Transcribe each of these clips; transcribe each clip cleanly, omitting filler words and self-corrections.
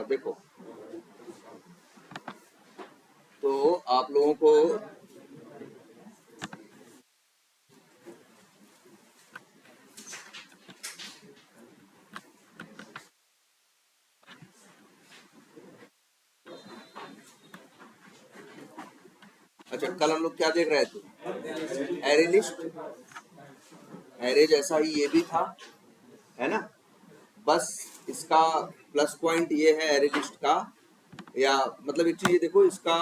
देखो तो आप लोगों को अच्छा, कल हम लोग क्या देख रहे थे? Array list. एरे जैसा ही ये भी था, है ना? बस इसका प्लस पॉइंट ये है एरे लिस्ट का, या मतलब एक चीज ये देखो, इसका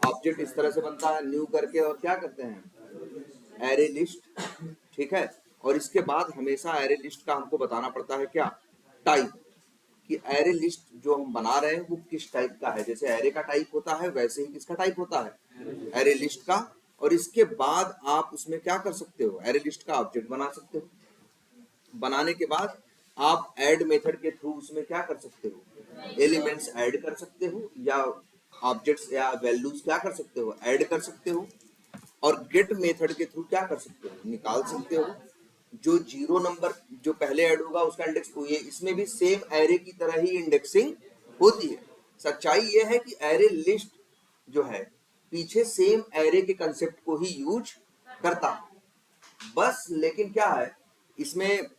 ऑब्जेक्ट इस तरह से बनता है न्यू करके, और क्या करते हैं? Array list. ठीक है, और इसके बाद हमेशा एरे लिस्ट का हमको बताना पड़ता है क्या? टाइप। कि एरे लिस्ट जो हम बना रहे हैं वो किस टाइप का है। जैसे एरे का टाइप होता है वैसे ही किसका टाइप होता है? एरे लिस्ट का। और इसके बाद आप उसमें क्या कर सकते हो? एरे लिस्ट का ऑब्जेक्ट बना सकते हो। बनाने के बाद आप ऐड मेथड के थ्रू उसमें क्या कर सकते हो? एलिमेंट्स ऐड कर सकते हो, या ऑब्जेक्ट्स या वैल्यूज क्या कर सकते हो? ऐड कर सकते हो। और गेट मेथड के थ्रू क्या कर सकते हो? निकाल सकते हो। जो 0 नंबर जो पहले ऐड होगा उसका इंडेक्स, तो ये इसमें भी सेम एरे की तरह ही इंडेक्सिंग होती है। सच्चाई ये है कि एरे लिस्ट जो है पीछे सेम एरे के कंसेप्ट को ही यूज करता है बस। लेकिन क्या है इसमें,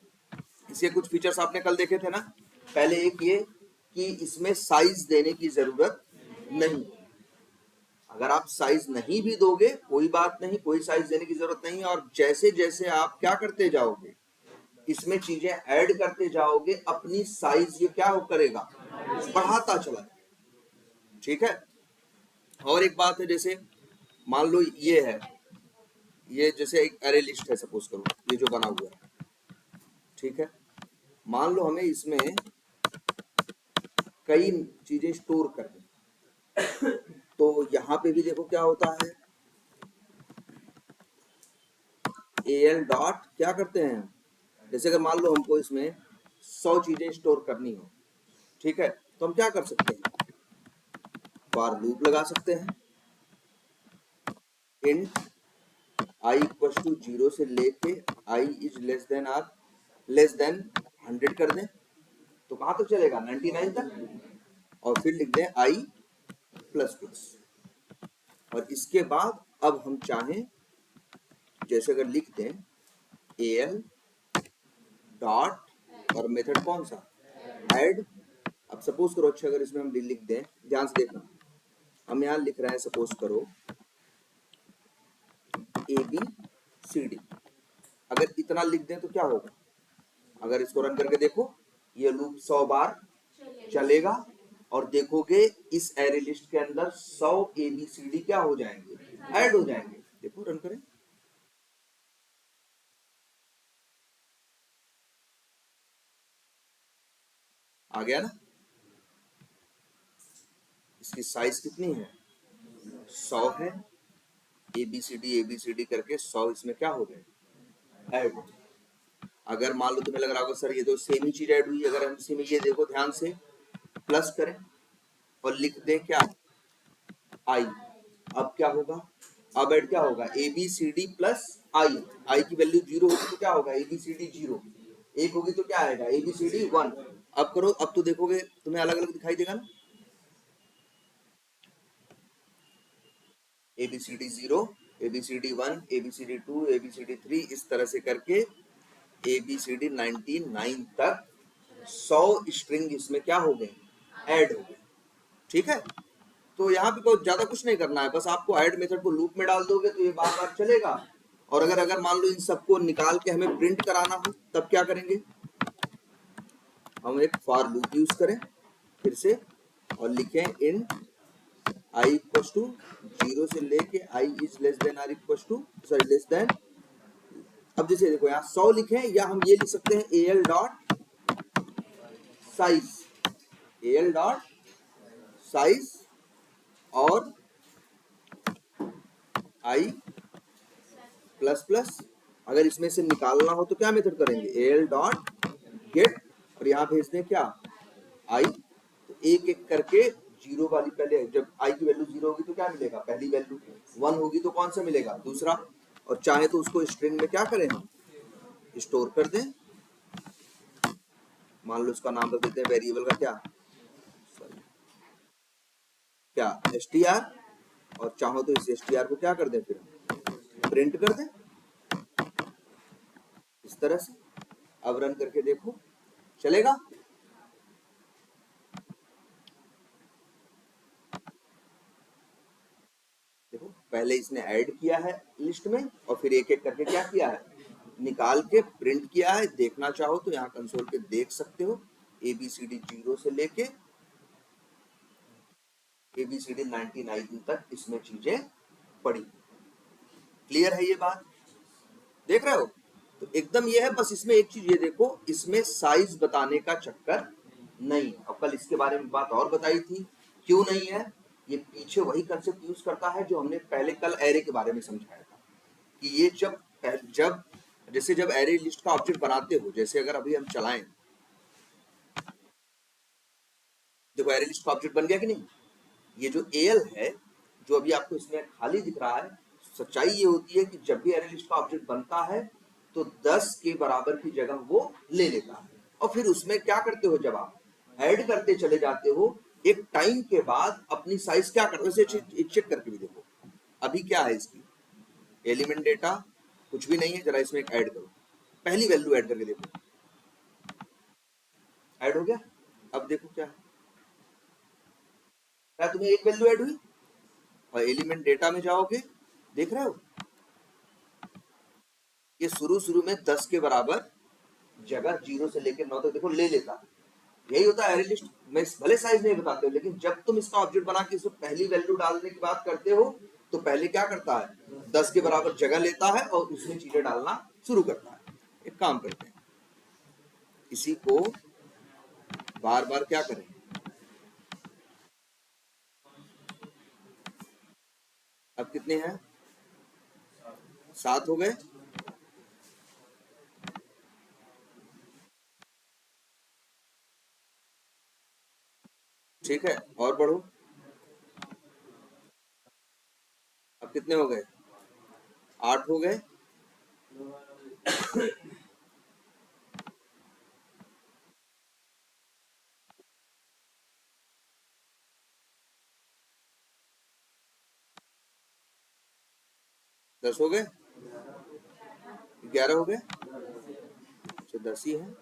इसके कुछ फीचर्स आपने कल देखे थे ना। पहले एक ये कि इसमें साइज देने की जरूरत नहीं। अगर आप साइज नहीं भी दोगे कोई बात नहीं, कोई साइज देने की जरूरत नहीं है। और जैसे जैसे आप क्या करते जाओगे, इसमें चीजें ऐड करते जाओगे, अपनी साइज ये क्या करेगा? बढ़ाता चला जाएगा। ठीक है। और एक बात है, जैसे मान लो ये है, ये जैसे एक एरे लिस्ट है, सपोज करो ये जो बना हुआ है। ठीक है, मान लो हमें इसमें कई चीजें स्टोर करनी, तो यहाँ पे भी देखो क्या होता है, एल डॉट क्या करते हैं। जैसे अगर मान लो हमको इसमें 100 चीजें स्टोर करनी हो, ठीक है, तो हम क्या कर सकते हैं? फॉर लूप लगा सकते हैं। इंट आई इक्वल टू 0 से लेके i is less than or less than 100 कर दें, तो कहां तक चलेगा? 99 तक। और फिर लिख दें आई प्लस प्लस। और इसके बाद अब हम चाहें, जैसे अगर लिख दें एल डॉट और मेथड कौन सा? ऐड। अब सपोज करो, अच्छा अगर इसमें हम लिख दें, ध्यान से देखना, हम यहाँ लिख रहे हैं सपोज करो ए बी सी डी। अगर इतना लिख दें तो क्या होगा? अगर इसको रन करके देखो, ये लूप 100 बार चलेगा और देखोगे इस एरे लिस्ट के अंदर 100 ए बी सी डी क्या हो जाएंगे? ऐड हो जाएंगे। देखो रन करें, आ गया ना। इसकी साइज कितनी है? 100 है। ए बी सी डी करके 100 इसमें क्या हो गए? ऐड। अगर मान लो तुम्हें लग रहा होगा सर ये तो सेम ही चीज ऐड हुई, अगर हम इसी में ये देखो ध्यान से, प्लस करें और लिख दें क्या? आई। अब क्या होगा? अब ऐड क्या होगा? A B C d plus i. I की वैल्यू 0 होगी तो क्या होगा? A B C D 0। 1 होगी तो क्या आएगा? A B C D 1। अब करो, अब तो देखोगे तुम्हें अलग अलग दिखाई देगा ना। A B C D 0, A B C D 1, A B C D 2, A B C D 3, इस तरह से करके ए बी सी डी 99 तक 100 स्ट्रिंग इसमें क्या हो गए? ऐड हो गए। ठीक है, तो यहाँ पे बहुत ज्यादा कुछ नहीं करना है, बस आपको ऐड मेथड को लूप में डाल दोगे तो ये बार बार चलेगा। और अगर अगर मान लो इन सबको निकाल के हमें प्रिंट कराना हो तब क्या करेंगे? हम एक फॉर लूप यूज करें फिर से और लिखें इन आई इक्वल टू 0 से लेके i is less than or equal to sorry less than. अब जैसे देखो यहाँ 100 लिखे, या हम ये लिख सकते हैं L dot size, L dot size और आई प्लस प्लस। अगर इसमें से निकालना हो तो क्या मेथड करेंगे? एल डॉट गेट, और यहाँ भेज दें क्या? आई। तो एक एक करके 0 वाली, पहले जब आई की वैल्यू 0 होगी तो क्या मिलेगा? पहली वैल्यू। 1 होगी तो कौन सा मिलेगा? दूसरा। और चाहे तो उसको स्ट्रिंग में क्या करें? हम स्टोर कर दें। मान लो उसका नाम रख देते हैं वेरिएबल का क्या? क्या str, और चाहो तो इस str को क्या कर दें, फिर प्रिंट कर दें इस तरह से। अब रन करके देखो चलेगा। देखो पहले इसने ऐड किया है लिस्ट में और फिर एक एक करके क्या किया है, निकाल के प्रिंट किया है। देखना चाहो तो यहाँ कंसोल पे देख सकते हो, ABCD 0 से लेके ABCD 99 तक इसमें चीजें पड़ी। क्लियर है ये बात, देख रहे हो? तो एकदम ये है, बस इसमें एक चीज ये देखो, इसमें साइज बताने का चक्कर नहीं। अब कल इसके बारे में बात और बताई थी, क्यों नहीं है, ये पीछे वही कंसेप्ट यूज करता है जो हमने पहले कल एरे के बारे में समझाया था कि ये जब जैसे जब एरे लिस्ट का ऑब्जेक्ट बनाते हो, जैसे अगर अभी हम चलाएं, देखो एरे लिस्ट का ऑब्जेक्ट बन गया कि नहीं। ये जो AL है जो अभी आपको इसमें खाली दिख रहा है, सच्चाई ये होती है कि जब भी एरे लिस्ट का ऑब्जेक्ट बनता है तो 10 के बराबर की जगह वो ले लेता है, और फिर उसमें क्या करते हो, जब आप ऐड करते चले जाते हो, एक टाइम के बाद अपनी साइज क्या करते हो, वैसे चेक करके भी देखो। अभी क्या है इसकी एलिमेंट डेटा, कुछ भी नहीं है, जरा इसमें एक ऐड करो, पहली वैल्यू ऐड करके देखो, ऐड हो गया। अब देखो क्या है, क्या तुम्हें एक वैल्यू ऐड हुई, और एलिमेंट डेटा में जाओगे, देख रहे हो ये शुरू में 10 के बराबर जगह 0 से लेकर 9 तक देखो ले लेता है। यही होता है एरे लिस्ट में, भले साइज नहीं बताते हो, लेकिन जब तुम इसका ऑब्जेक्ट बना के इसमें पहली वैल्यू डालने की बात करते हो तो पहले क्या करता है, 10 के बराबर जगह लेता है और उसमें चीजें डालना शुरू करता है। एक काम करते हैं, इसी को बार बार क्या करें, अब कितने हैं, 7 हो गए। ठीक है, और बढ़ो, अब कितने हो गए, 8 हो गए। दस हो गए, 11 हो गए, अच्छा 10 ही है।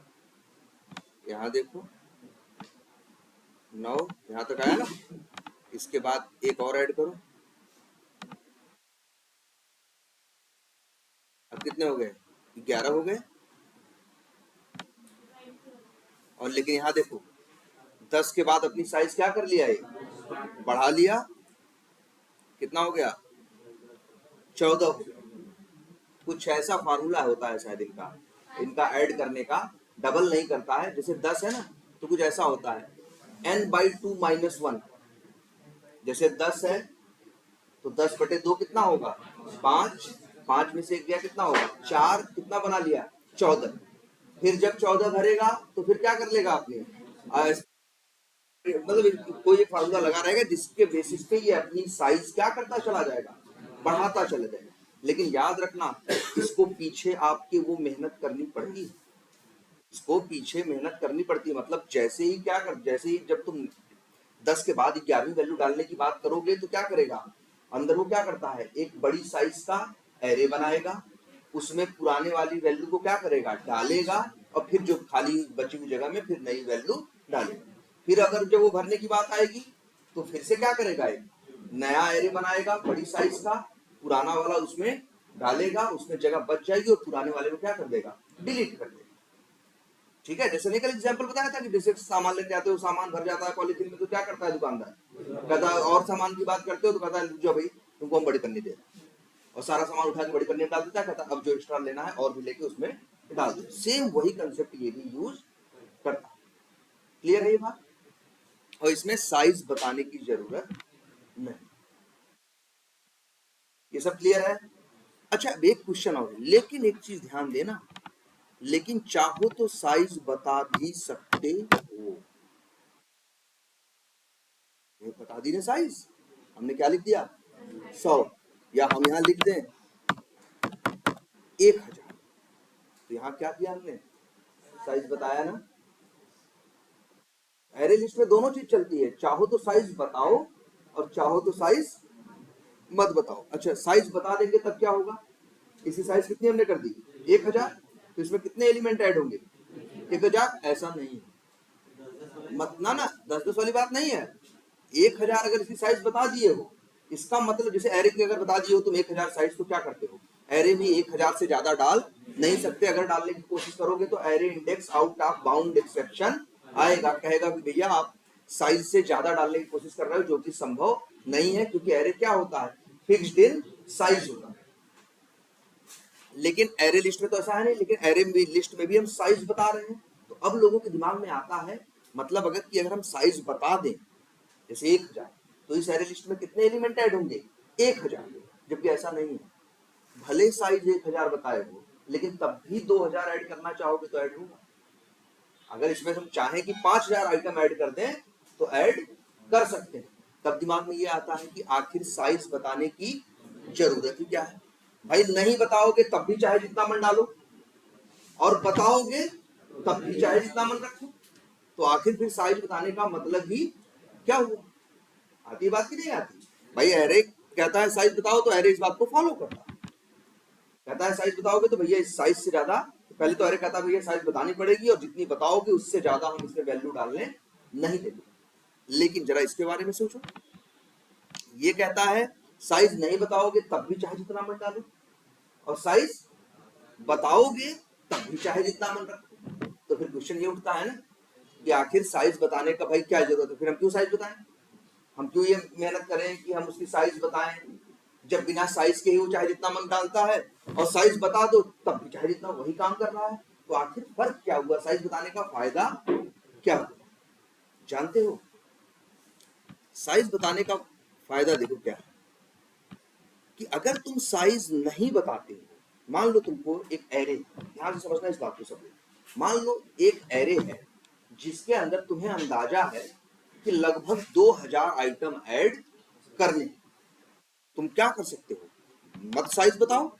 यहाँ देखो 9 यहाँ तक आया ना, इसके बाद एक और ऐड करो, अब कितने हो गए, 11 हो गए। और लेकिन यहाँ देखो 10 के बाद अपनी साइज क्या कर लिया, है बढ़ा लिया, कितना हो गया, 14 हो गया। कुछ ऐसा फार्मूला होता है शायद इनका ऐड करने का, डबल नहीं करता है, जैसे 10 है ना तो कुछ ऐसा होता है n/2 - 1, जैसे 10 है तो 10/2 कितना होगा, 5, 5 में से एक गया कितना होगा, 4, कितना बना लिया, 14। फिर जब 14 भरेगा तो फिर क्या कर लेगा आपने, मतलब कोई एक फार्मूला लगा रहेगा जिसके बेसिस पे ये अपनी साइज क्या करता चला जाएगा, बढ़ाता चला जाएगा। लेकिन याद रखना, इसको पीछे आपके वो मेहनत करनी पड़ती है, इसको पीछे मेहनत करनी पड़ती है। मतलब जैसे ही जैसे ही जब तुम 10 के बाद 11वीं वैल्यू डालने की बात करोगे तो क्या करेगा, अंदर वो क्या करता है, एक बड़ी साइज का एरे बनाएगा, उसमें पुराने वाली वैल्यू को क्या करेगा, डालेगा, और फिर जो खाली बची हुई जगह में फिर नई वैल्यू डालेगा। फिर अगर जब वो भरने की बात आएगी तो फिर से क्या करेगा, एक नया एरे बनाएगा बड़ी साइज का, पुराना वाला उसमें डालेगा, उसमें जगह बच जाएगी और पुराने वाले को क्या कर देगा, डिलीट कर देगा। ठीक है, जैसे कल एग्जांपल बताया था कि जैसे सामान लेके आते हो, सामान भर जाता है पॉलीथीन में, तो क्या करता है दुकानदार, कहता है और सामान की बात करते हो तो कहता है जो भाई तुमको हम बड़ी पन्नी दे, और सारा सामान उठा के बड़ी पन्नी में डाल देता है, कहता अब जो एक्स्ट्रा लेना है और भी लेके उसमें डाल दो। सेम वही कंसेप्ट ये भी यूज करता है। क्लियर है ये बात, और इसमें साइज बताने की जरूरत नहीं, ये सब क्लियर है। अच्छा एक क्वेश्चन और, लेकिन एक चीज ध्यान देना, लेकिन चाहो तो साइज बता भी सकते हो, बता दी ना साइज, हमने क्या लिख दिया 100, या हम यहाँ लिख दें 1000, तो यहाँ क्या किया हमने, साइज बताया ना। एरे लिस्ट में दोनों चीज चलती है, चाहो तो साइज बताओ और चाहो तो साइज मत बताओ। अच्छा साइज बता देंगे तब क्या होगा, इसी साइज कितनी हमने कर दी 1000, तो इसमें कितने एलिमेंट ऐड होंगे 1000। ऐसा नहीं है, मत ना 10-10 वाली बात नहीं है। 1000 अगर इसकी साइज बता दिए हो, इसका मतलब जैसे एरे की अगर बता दिए हो तुम 1000 साइज, तो क्या करते हो, एरे भी 1000 से ज्यादा डाल नहीं सकते। अगर डालने की कोशिश करोगे तो array index out of bound exception आएगा, कहेगा कि भैया आप साइज से ज्यादा डालने की कोशिश कर रहे हो, जो कि संभव नहीं है, क्योंकि एरे क्या होता है, फिक्स्ड इन साइज होता है। लेकिन एरे लिस्ट में तो ऐसा है नहीं, लेकिन एरे लिस्ट में भी हम साइज बता रहे हैं। तो अब लोगों के दिमाग में आता है, मतलब अगर हम साइज बता दें जैसे 1000, तो इस एरे लिस्ट में कितने एलिमेंट ऐड होंगे 1000, जबकि ऐसा नहीं है। भले साइज 1000 बताए हो, लेकिन तब भी 2000 ऐड करना चाहोगे तो ऐड होगा। अगर इसमें हम चाहें कि 5000 आइटम ऐड कर दें तो ऐड कर सकते हैं। तब दिमाग में ये आता है कि आखिर साइज बताने की जरूरत ही क्या है। भाई नहीं बताओगे तब भी चाहे जितना मन डालो, और बताओगे तब भी चाहे जितना मन रखो, तो आखिर फिर साइज बताने का मतलब ही क्या हुआ। आती बात की नहीं आती। भाई एरे कहता है साइज बताओ, तो एरे इस बात को फॉलो करता है, कहता है साइज बताओगे तो भैया इस साइज से ज्यादा, तो पहले तो एरे कहता है भैया साइज बतानी पड़ेगी, और जितनी बताओगे उससे ज्यादा हम इसमें वैल्यू डालने नहीं देंगे। लेकिन जरा इसके बारे में सोचो, ये कहता है साइज नहीं बताओगे तब भी चाहे जितना मन डालो, और साइज बताओगे तब भी चाहे जितना मन रखो। तो फिर क्वेश्चन ये उठता है ना कि आखिर साइज बताने का भाई क्या जरूरत है, फिर हम क्यों साइज बताएं, हम क्यों ये मेहनत करें कि हम उसकी साइज बताएं, जब बिना साइज के ही वो चाहे जितना मन डालता है, और साइज बता दो तब भी चाहे जितना वही काम कर रहा है। तो आखिर फर्क क्या हुआ, साइज बताने का फायदा क्या हुआ, जानते हो। साइज बताने का फायदा देखो क्या है, कि अगर तुम साइज नहीं बताते हो, मान लो तुमको एक एरे, ध्यान से समझना इस बात को सब, मान लो एक एरे है जिसके अंदर तुम्हें अंदाजा है कि लगभग 2000 आइटम ऐड करने, तुम क्या कर सकते हो, मत साइज बताओ,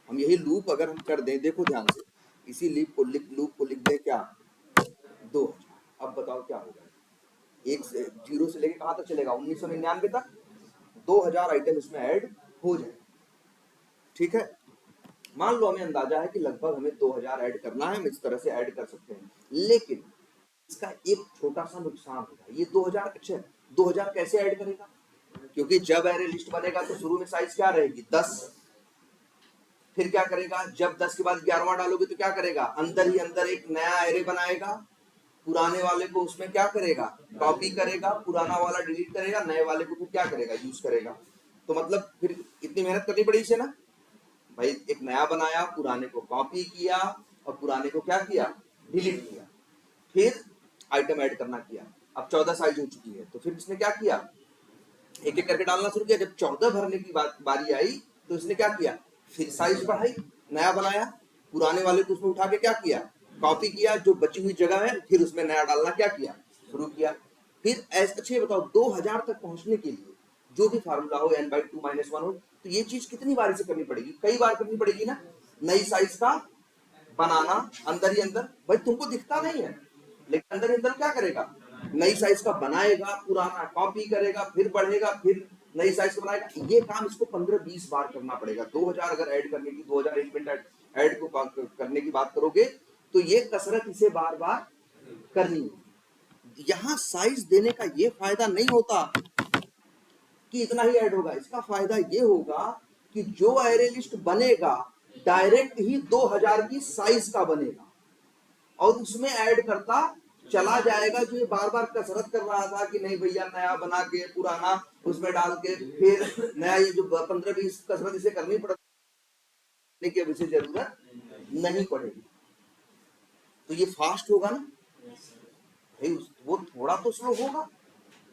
हम यही लूप अगर हम कर दें, देखो ध्यान से, इसी लूप को लिख दें क्या 2000। अब बताओ क्या होगा, एक से 0 से लेके कहां तक चलेगा 1999 तक, 2000 आइटम इसमें ऐड हो जाए। ठीक है, मान लो हमें अंदाजा है कि लगभग हमें 2000 ऐड करना है, हम इस तरह से ऐड कर सकते हैं। लेकिन इसका एक छोटा सा नुकसान होगा, ये 2000, अच्छा 2000 कैसे ऐड करेगा, क्योंकि जब एरे लिस्ट बनेगा तो शुरू में साइज क्या रहेगी 10, फिर क्या करेगा, जब 10 के बाद 11वां डालोगे तो क्या करेगा, अंदर ही अंदर एक नया एरे बनाएगा, पुराने वाले को उसमें क्या करेगा, कॉपी करेगा, पुराना वाला डिलीट करेगा, नए वाले को फिर क्या करेगा, यूज करेगा। तो मतलब फिर इतनी मेहनत करनी पड़ी इसे ना, भाई एक नया बनाया, पुराने को कॉपी किया, और पुराने को क्या किया, डिलीट किया, फिर आइटम ऐड करना किया। अब 14 साइज हो चुकी है, तो फिर इसने क्या किया, एक एक करके डालना शुरू किया। जब 14 भरने की बारी आई तो इसने क्या किया, फिर साइज बढ़ाई, नया बनाया, पुराने वाले को उसमें उठा के क्या किया, कॉपी किया, जो बची हुई जगह है फिर उसमें नया डालना क्या किया, शुरू किया। फिर ऐसे, अच्छे बताओ 2000 तक पहुंचने के लिए जो भी फार्मूला हो n/2 - 1 हो, तो ये चीज कितनी बारी से करनी पड़ेगी, कई बार करनी पड़ेगी ना, नई साइज का बनाना, अंदर ही अंदर, भाई तुमको दिखता नहीं है लेकिन अंदर ही अंदर क्या करेगा, नई साइज का बनाएगा, पुराना कॉपी करेगा, फिर बढ़ेगा, फिर नई साइज का बनाएगा। ये काम इसको 15-20 बार करना पड़ेगा। 2000 अगर ऐड करने की, 2000 एलिमेंट ऐड को करने की बात करोगे तो ये कसरत इसे बार बार करनी है। यहाँ साइज देने का ये फायदा नहीं होता कि इतना ही ऐड होगा, इसका फायदा ये होगा कि जो एरे लिस्ट बनेगा डायरेक्ट ही 2000 की साइज का बनेगा, और उसमें ऐड करता चला जाएगा। जो ये बार बार कसरत कर रहा था कि नहीं भैया नया बना के पुराना उसमें डाल के फिर नया, ये जो 15-20 कसरत इसे करनी पड़ती है, अब इसे जरूरत नहीं पड़ेगी। तो ये फास्ट होगा ना भाई, वो थोड़ा तो स्लो होगा,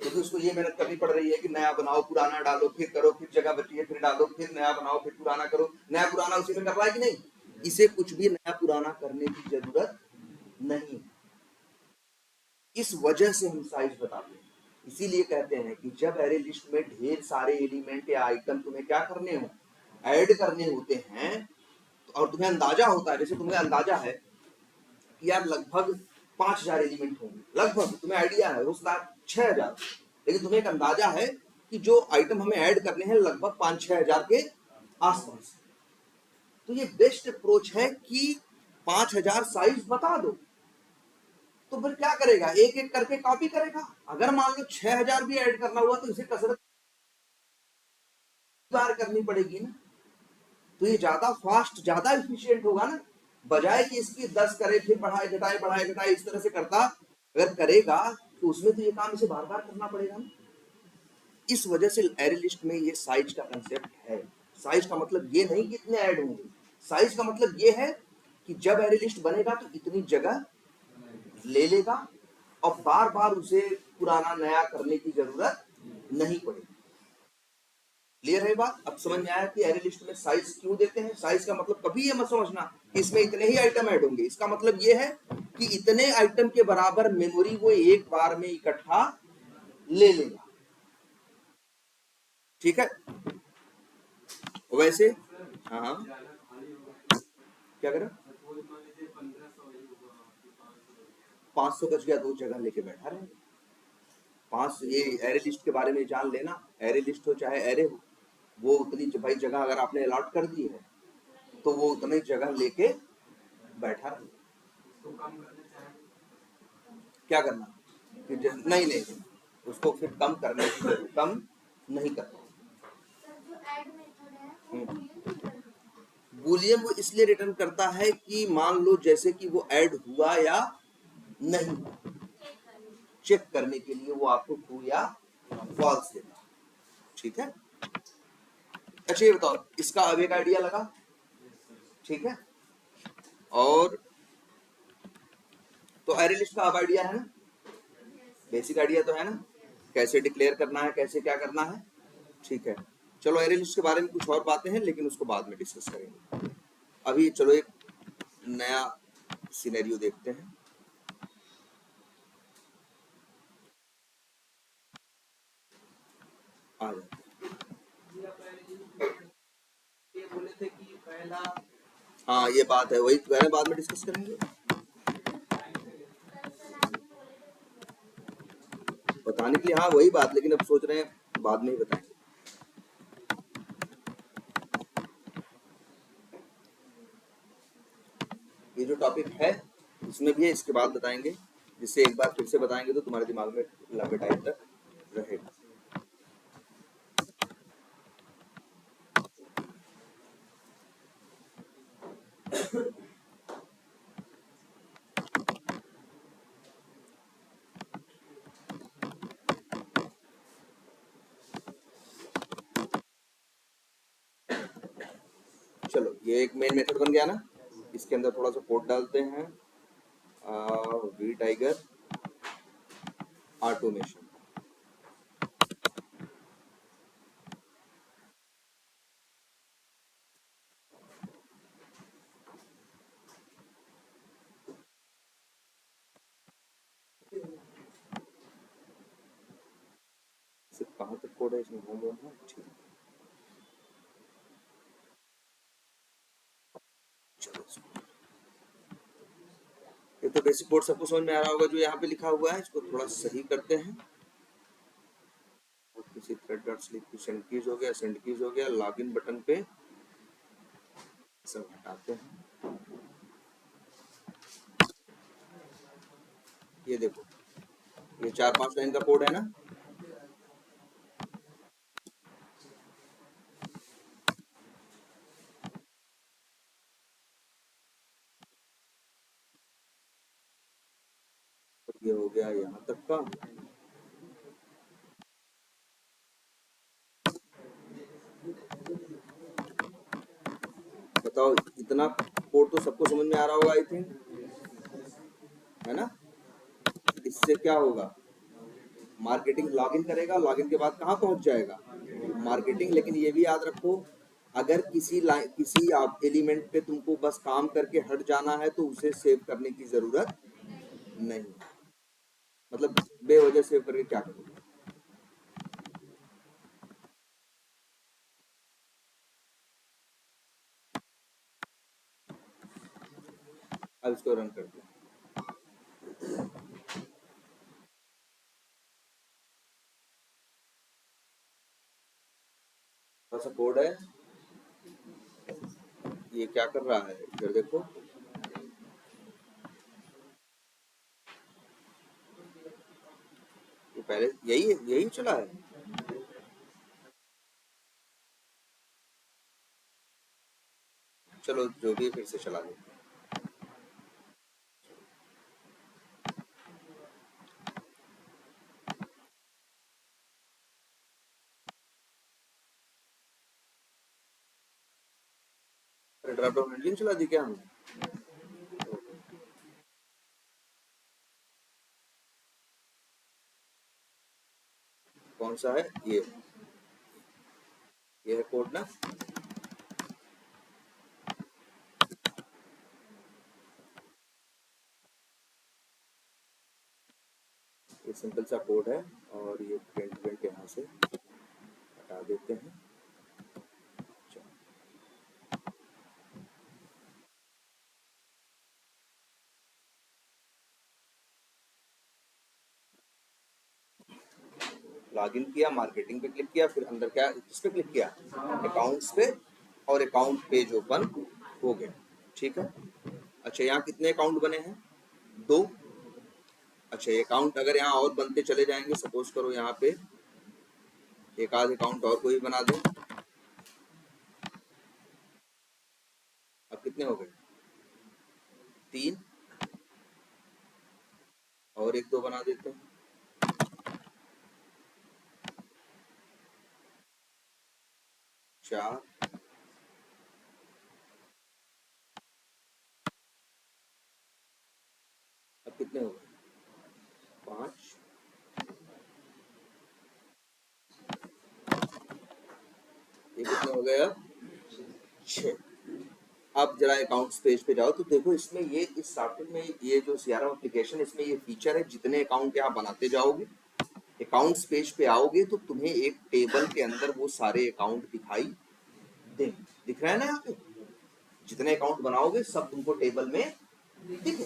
क्योंकि उसको ये मेहनत करनी पड़ रही है कि नया बनाओ, पुराना डालो, फिर करो, फिर जगह बची है फिर डालो, फिर नया बनाओ, फिर पुराना करो, नया पुराना उसी में कर रहा है कि नहीं। इसे कुछ भी नया पुराना करने की जरूरत नहीं, इस वजह से हम साइज बताते हैं। इसीलिए कहते हैं कि जब एरे लिस्ट में ढेर सारे एलिमेंट या आइटम तुम्हें क्या करने हो, ऐड करने होते हैं, और तुम्हें अंदाजा होता है, जैसे तुम्हें अंदाजा है कि यार लगभग 5000 एलिमेंट होंगे, लगभग तुम्हें आइडिया है, उस 6000, लेकिन तुम्हें एक अंदाजा है कि जो आइटम हमें ऐड करने हैं लगभग 5-6 हजार के आसपास, तो ये बेस्ट अप्रोच है कि 5,000 साइज बता दो, तो फिर क्या करेगा, एक एक करके कॉपी करेगा। अगर मान लो 6,000 भी ऐड करना हुआ तो इसे कसरत बार करनी पड़ेगी ना, तो ये ज्यादा फास्ट ज्यादा एफिशिएंट होगा ना, बजाय कि इसकी 10 करे फिर बढ़ाए घटाए इस तरह से करता अगर करेगा तो उसमें तो ये काम इसे बार बार करना पड़ेगा ना। इस वजह से एरे लिस्ट में ये साइज का कंसेप्ट है। साइज का मतलब ये नहीं कि इतने ऐड होंगे, साइज का मतलब ये है कि जब एरे लिस्ट बनेगा तो इतनी जगह ले लेगा और बार बार उसे पुराना नया करने की जरूरत नहीं पड़ेगी। क्लियर है बात? अब समझ में आया कि एरे लिस्ट में साइज क्यों देते हैं। साइज का मतलब कभी ये मत समझना इसमें इतने ही आइटम ऐड होंगे, इसका मतलब ये है कि इतने आइटम के बराबर मेमोरी वो एक बार में इकट्ठा ले लेगा। ठीक है, वैसे हाँ हाँ क्या करें, 500 गज गया दो जगह लेके बैठा रहे। 5 ये एरे लिस्ट के बारे में जान लेना, एरे लिस्ट हो चाहे एरे हो, वो उतनी भाई जगह अगर आपने अलॉट कर दी है तो वो उतनी जगह लेके बैठा रहे। क्या करना कि नहीं नहीं उसको फिर कम करने की जरूरत, कम नहीं करना। बूलियन वो इसलिए रिटर्न करता है कि मान लो जैसे कि वो ऐड हुआ या नहीं, चेक करने के लिए वो आपको ट्रू या फॉल्स देता। ठीक है, अच्छा ये बताओ इसका अब एक आइडिया लगा। ठीक है, और तो एरे लिस्ट का अब आइडिया है ना, बेसिक आइडिया तो है ना, कैसे डिक्लेयर करना है, कैसे क्या करना है। ठीक है, चलो एरे लिस्ट के बारे में कुछ और बातें हैं लेकिन उसको बाद में डिस्कस करेंगे। अभी चलो एक नया सिनेरियो देखते हैं। आ जाते बोले थे कि पहला, हाँ ये बात है, वही पहले बाद में डिस्कस करेंगे, बताने के लिए हाँ वही बात, लेकिन अब सोच रहे हैं बाद में ही बताएंगे। ये जो टॉपिक है इसमें भी है, इसके बाद बताएंगे, जिससे एक बार फिर से बताएंगे तो तुम्हारे दिमाग में लंबे टाइम तक रहेगा। चलो ये एक मेन मेथड बन गया ना, इसके अंदर थोड़ा सा कोड डालते हैं, वी टाइगर ऑटोमेशन। कहाँ तक कोड है इसमें, घूम रहा है। ठीक, चलो ये तो बेसिक कोड सबको समझ में आ रहा होगा जो यहाँ पे लिखा हुआ है, इसको थोड़ा सही करते हैं। किसी थ्रेड डॉट स्लीप की सेंड कीज हो गया, सेंड कीज हो गया, लॉगिन बटन पे सब हटाते हैं। ये देखो ये 4-5 लाइन का कोड है ना, तो ये हो गया यहाँ तक का। बताओ इतना कोड तो सबको समझ में आ रहा होगा आई थिंक, है ना। इससे क्या होगा, मार्केटिंग लॉगिन करेगा, लॉगिन के बाद कहाँ पहुंच जाएगा, मार्केटिंग। लेकिन ये भी याद रखो अगर किसी आप एलिमेंट पे तुमको बस काम करके हट जाना है तो उसे सेव करने की जरूरत नहीं, मतलब बेवजह सेव करके क्या करोगे। अब इसको रन करते हैं। सिंपल सा कोड है। ये क्या कर रहा है इधर देखो, ये पहले यही चला है। चलो जो भी फिर से चला देते हैं। ड्रॉप डाउन हैंडलिंग चला दी क्या हमने? कौन सा है ये है कोड ना। ये सिंपल सा कोड है और ये प्रिंट यहाँ से हटा देते हैं। लॉगिन किया, मार्केटिंग पे क्लिक किया, फिर अंदर क्या किस पे क्लिक किया, अकाउंट्स पे, और अकाउंट पेज ओपन हो गया। ठीक है। अच्छा यहाँ कितने अकाउंट बने हैं? 2। अच्छा ये अकाउंट अगर यहाँ और बनते चले जाएंगे, सपोज करो यहाँ पे एक आध अकाउंट और कोई बना दे, अब कितने हो गए? 3 और 1-2 बना देते हैं। 4 अब कितने हो गए? 5 ये कितने हो गए? अब 6। अब जरा अकाउंट्स पेज पे जाओ तो देखो इसमें ये इस सॉफ्टवेयर में ये जो सीआरएम एप्लीकेशन इसमें ये फीचर है, जितने अकाउंट आप बनाते जाओगे अकाउंट्स पेज पे आओगे तो तुम्हें एक टेबल के अंदर वो सारे अकाउंट दिखाई देंगे। दिख रहा है ना यहाँ पे? जितने अकाउंट बनाओगे सब तुमको टेबल में दिखेंगे,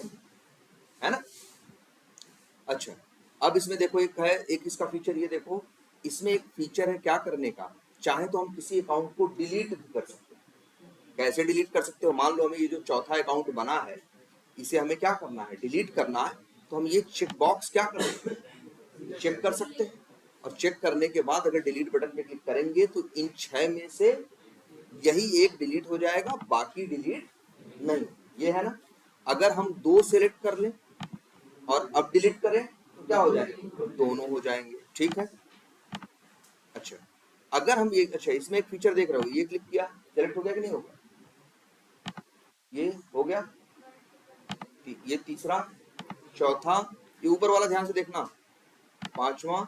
है ना। अच्छा अब इसमें देखो एक है, एक इसका फीचर ये देखो, इसमें एक फीचर है क्या करने का, चाहे तो हम किसी अकाउंट को डिलीट भी कर सकते हैं। कैसे डिलीट कर सकते हो? मान लो हमें ये जो चौथा अकाउंट बना है इसे हमें क्या करना है, डिलीट करना है, तो हम ये चेक बॉक्स क्या कर सकते हैं, चेक कर सकते हैं। और चेक करने के बाद अगर डिलीट बटन पे क्लिक करेंगे तो इन 6 में से यही एक डिलीट हो जाएगा, बाकी डिलीट नहीं। ये है ना। अगर हम 2 सेलेक्ट कर लें और अब डिलीट करें तो क्या हो जाएगा? तो दोनों हो जाएंगे। ठीक है। अच्छा अगर हम ये, अच्छा इसमें एक फीचर देख रहे हो, ये क्लिक किया, सेलेक्ट हो गया कि नहीं होगा? ये हो गया, ये तीसरा, चौथा, ये ऊपर वाला ध्यान से देखना, 5वां।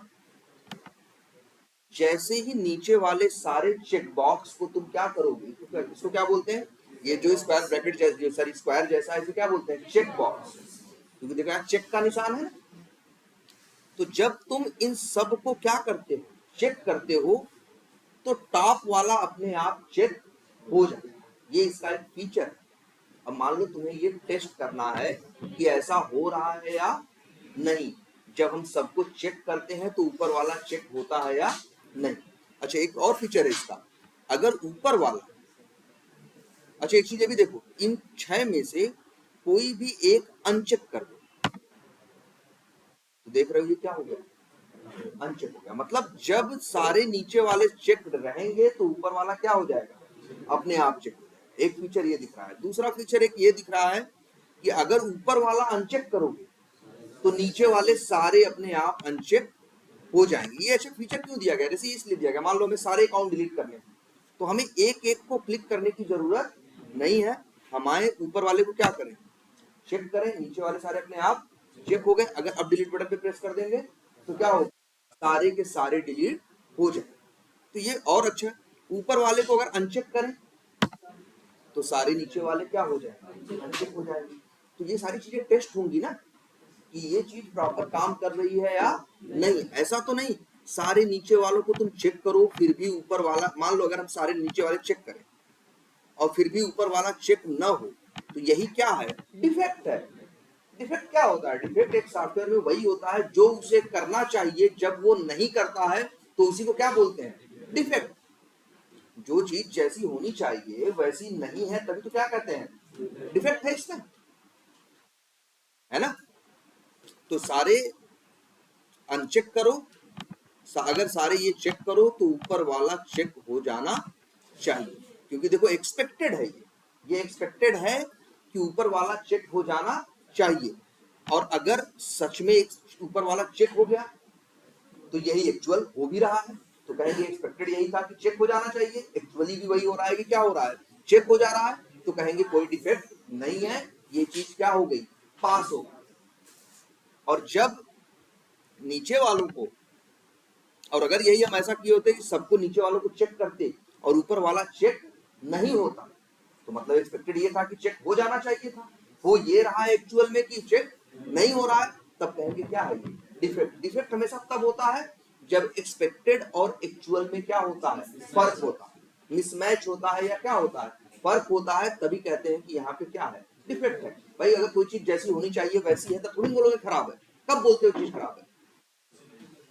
जैसे ही नीचे वाले सारे चेक बॉक्स को तुम क्या करोगे, तो इसको क्या बोलते हैं, ये जो स्क्वायर ब्रैकेट जैसा, सॉरी स्क्वायर जैसा है, इसे क्या बोलते हैं? Check box. क्योंकि देखो यहाँ चेक का निशान है। तो जब तुम इन सब को क्या करते हो, चेक करते हो, तो टॉप वाला अपने आप चेक हो जाए। ये इसका एक फीचर है। अब मान लो तुम्हें ये टेस्ट करना है कि ऐसा हो रहा है या नहीं। जब हम सबको चेक करते हैं तो ऊपर वाला चेक होता है या नहीं। अच्छा एक और फीचर है इसका, अगर ऊपर वाला, अच्छा एक चीज ये भी देखो, इन 6 में से कोई भी एक अनचेक कर दो तो देख रहे हो ये क्या हो गया, अनचेक हो गया। मतलब जब सारे नीचे वाले चेक रहेंगे तो ऊपर वाला क्या हो जाएगा, अपने आप चेक हो जाएगा। एक फीचर ये दिख रहा है। दूसरा फीचर एक ये दिख रहा है कि अगर ऊपर वाला अनचेक करोगे तो नीचे वाले सारे अपने आप अनचेक हो जाएंगे। ये अच्छा फीचर क्यों दिया गया? जैसे इसलिए दिया गया, मान लो हमें सारे अकाउंट डिलीट करने हैं तो हमें एक एक को क्लिक करने की जरूरत नहीं है। हमारे ऊपर वाले को क्या करें, चेक करें, नीचे वाले सारे अपने आप चेक हो गए। अगर अब डिलीट बटन पे प्रेस कर देंगे तो क्या होगा, सारे के सारे डिलीट हो जाए। तो ये और अच्छा है। ऊपर वाले को अगर अनचेक करें तो सारे नीचे वाले क्या हो जाएंगे, अनचेक हो जाएंगे। तो ये सारी चीजें टेस्ट होंगी ना कि ये चीज प्रॉपर काम कर रही है या नहीं। ऐसा तो नहीं सारे नीचे वालों को तुम चेक करो फिर भी ऊपर वाला, मान लो अगर हम सारे नीचे वाले चेक करें और फिर भी ऊपर वाला चेक न हो तो यही क्या है, डिफेक्ट है। डिफेक्ट क्या होता है? डिफेक्ट एक सॉफ्टवेयर में वही होता है जो उसे करना चाहिए जब वो नहीं करता है तो उसी को क्या बोलते हैं, डिफेक्ट। जो चीज जैसी होनी चाहिए वैसी नहीं है तभी तो क्या कहते हैं, डिफेक्ट है इसमें, है ना। तो सारे अनचेक करो, अगर सारे ये चेक करो तो ऊपर वाला चेक हो जाना चाहिए, क्योंकि देखो एक्सपेक्टेड है, ये एक्सपेक्टेड है कि ऊपर वाला चेक हो जाना चाहिए। और अगर सच में ऊपर वाला चेक हो गया तो यही एक्चुअल हो भी रहा है, तो कहेंगे एक्सपेक्टेड यही था कि चेक हो जाना चाहिए, एक्चुअली भी वही हो रहा है कि क्या हो रहा है, चेक हो जा रहा है, तो कहेंगे कोई डिफेक्ट नहीं है, ये चीज क्या हो गई, पास हो गई। और जब नीचे वालों को, और अगर यही हम ऐसा किए होते कि सबको नीचे वालों को चेक करते और ऊपर वाला चेक नहीं होता, तो मतलब एक्सपेक्टेड ये था कि चेक हो जाना चाहिए था, हो ये रहा है एक्चुअल में कि चेक नहीं हो रहा है, तब कहेंगे क्या है ये, डिफेक्ट। डिफेक्ट हमेशा तब होता है जब एक्सपेक्टेड और एक्चुअल में क्या होता है, फर्क होता है, मिसमैच होता है, या क्या होता है, फर्क होता है, तभी कहते हैं कि यहाँ पे क्या है, डिफेक्ट है। भाई अगर कोई चीज जैसी होनी चाहिए वैसी है तब थोड़ी बोलोगे खराब है, कब बोलते हो चीज खराब है,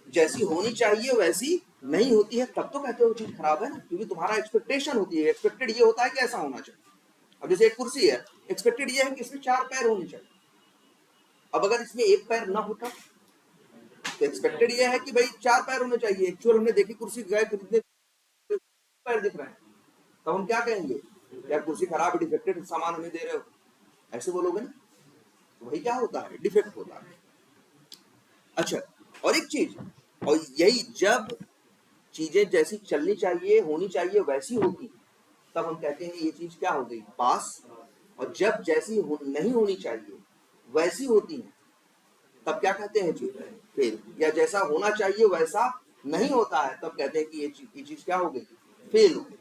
जैसी होनी चाहिए वैसी नहीं होती है तब तो कहते हो चीज खराब है ना, क्योंकि तुम्हारा एक्सपेक्टेशन होती है, एक्सपेक्टेड ये होता है कि ऐसा होना चाहिए। अब जैसे एक कुर्सी है, एक्सपेक्टेड ये है कि इसमें 4 पैर होने चाहिए, अब अगर इसमें 1 पैर ना होता तो एक्सपेक्टेड ये है कि भाई 4 पैर होने चाहिए, एक्चुअल हमने देखी कुर्सी गए खरीदने पैर दिख रहे हैं, तब हम क्या कहेंगे, यार कुर्सी खराब है, डिफेक्टेड सामान हमें दे रहे हो, ऐसे बोलोगे ना, तो वही क्या होता है, डिफेक्ट होता है। अच्छा, और एक चीज, और यही जब चीजें जैसी चलनी चाहिए होनी चाहिए वैसी होती तब हम कहते हैं ये चीज क्या हो गई, पास। और जब जैसी नहीं होनी चाहिए वैसी होती है तब क्या कहते हैं जी, फेल। या जैसा होना चाहिए वैसा नहीं होता है तब कहते हैं कि ये चीज क्या हो गई, फेल हो गई।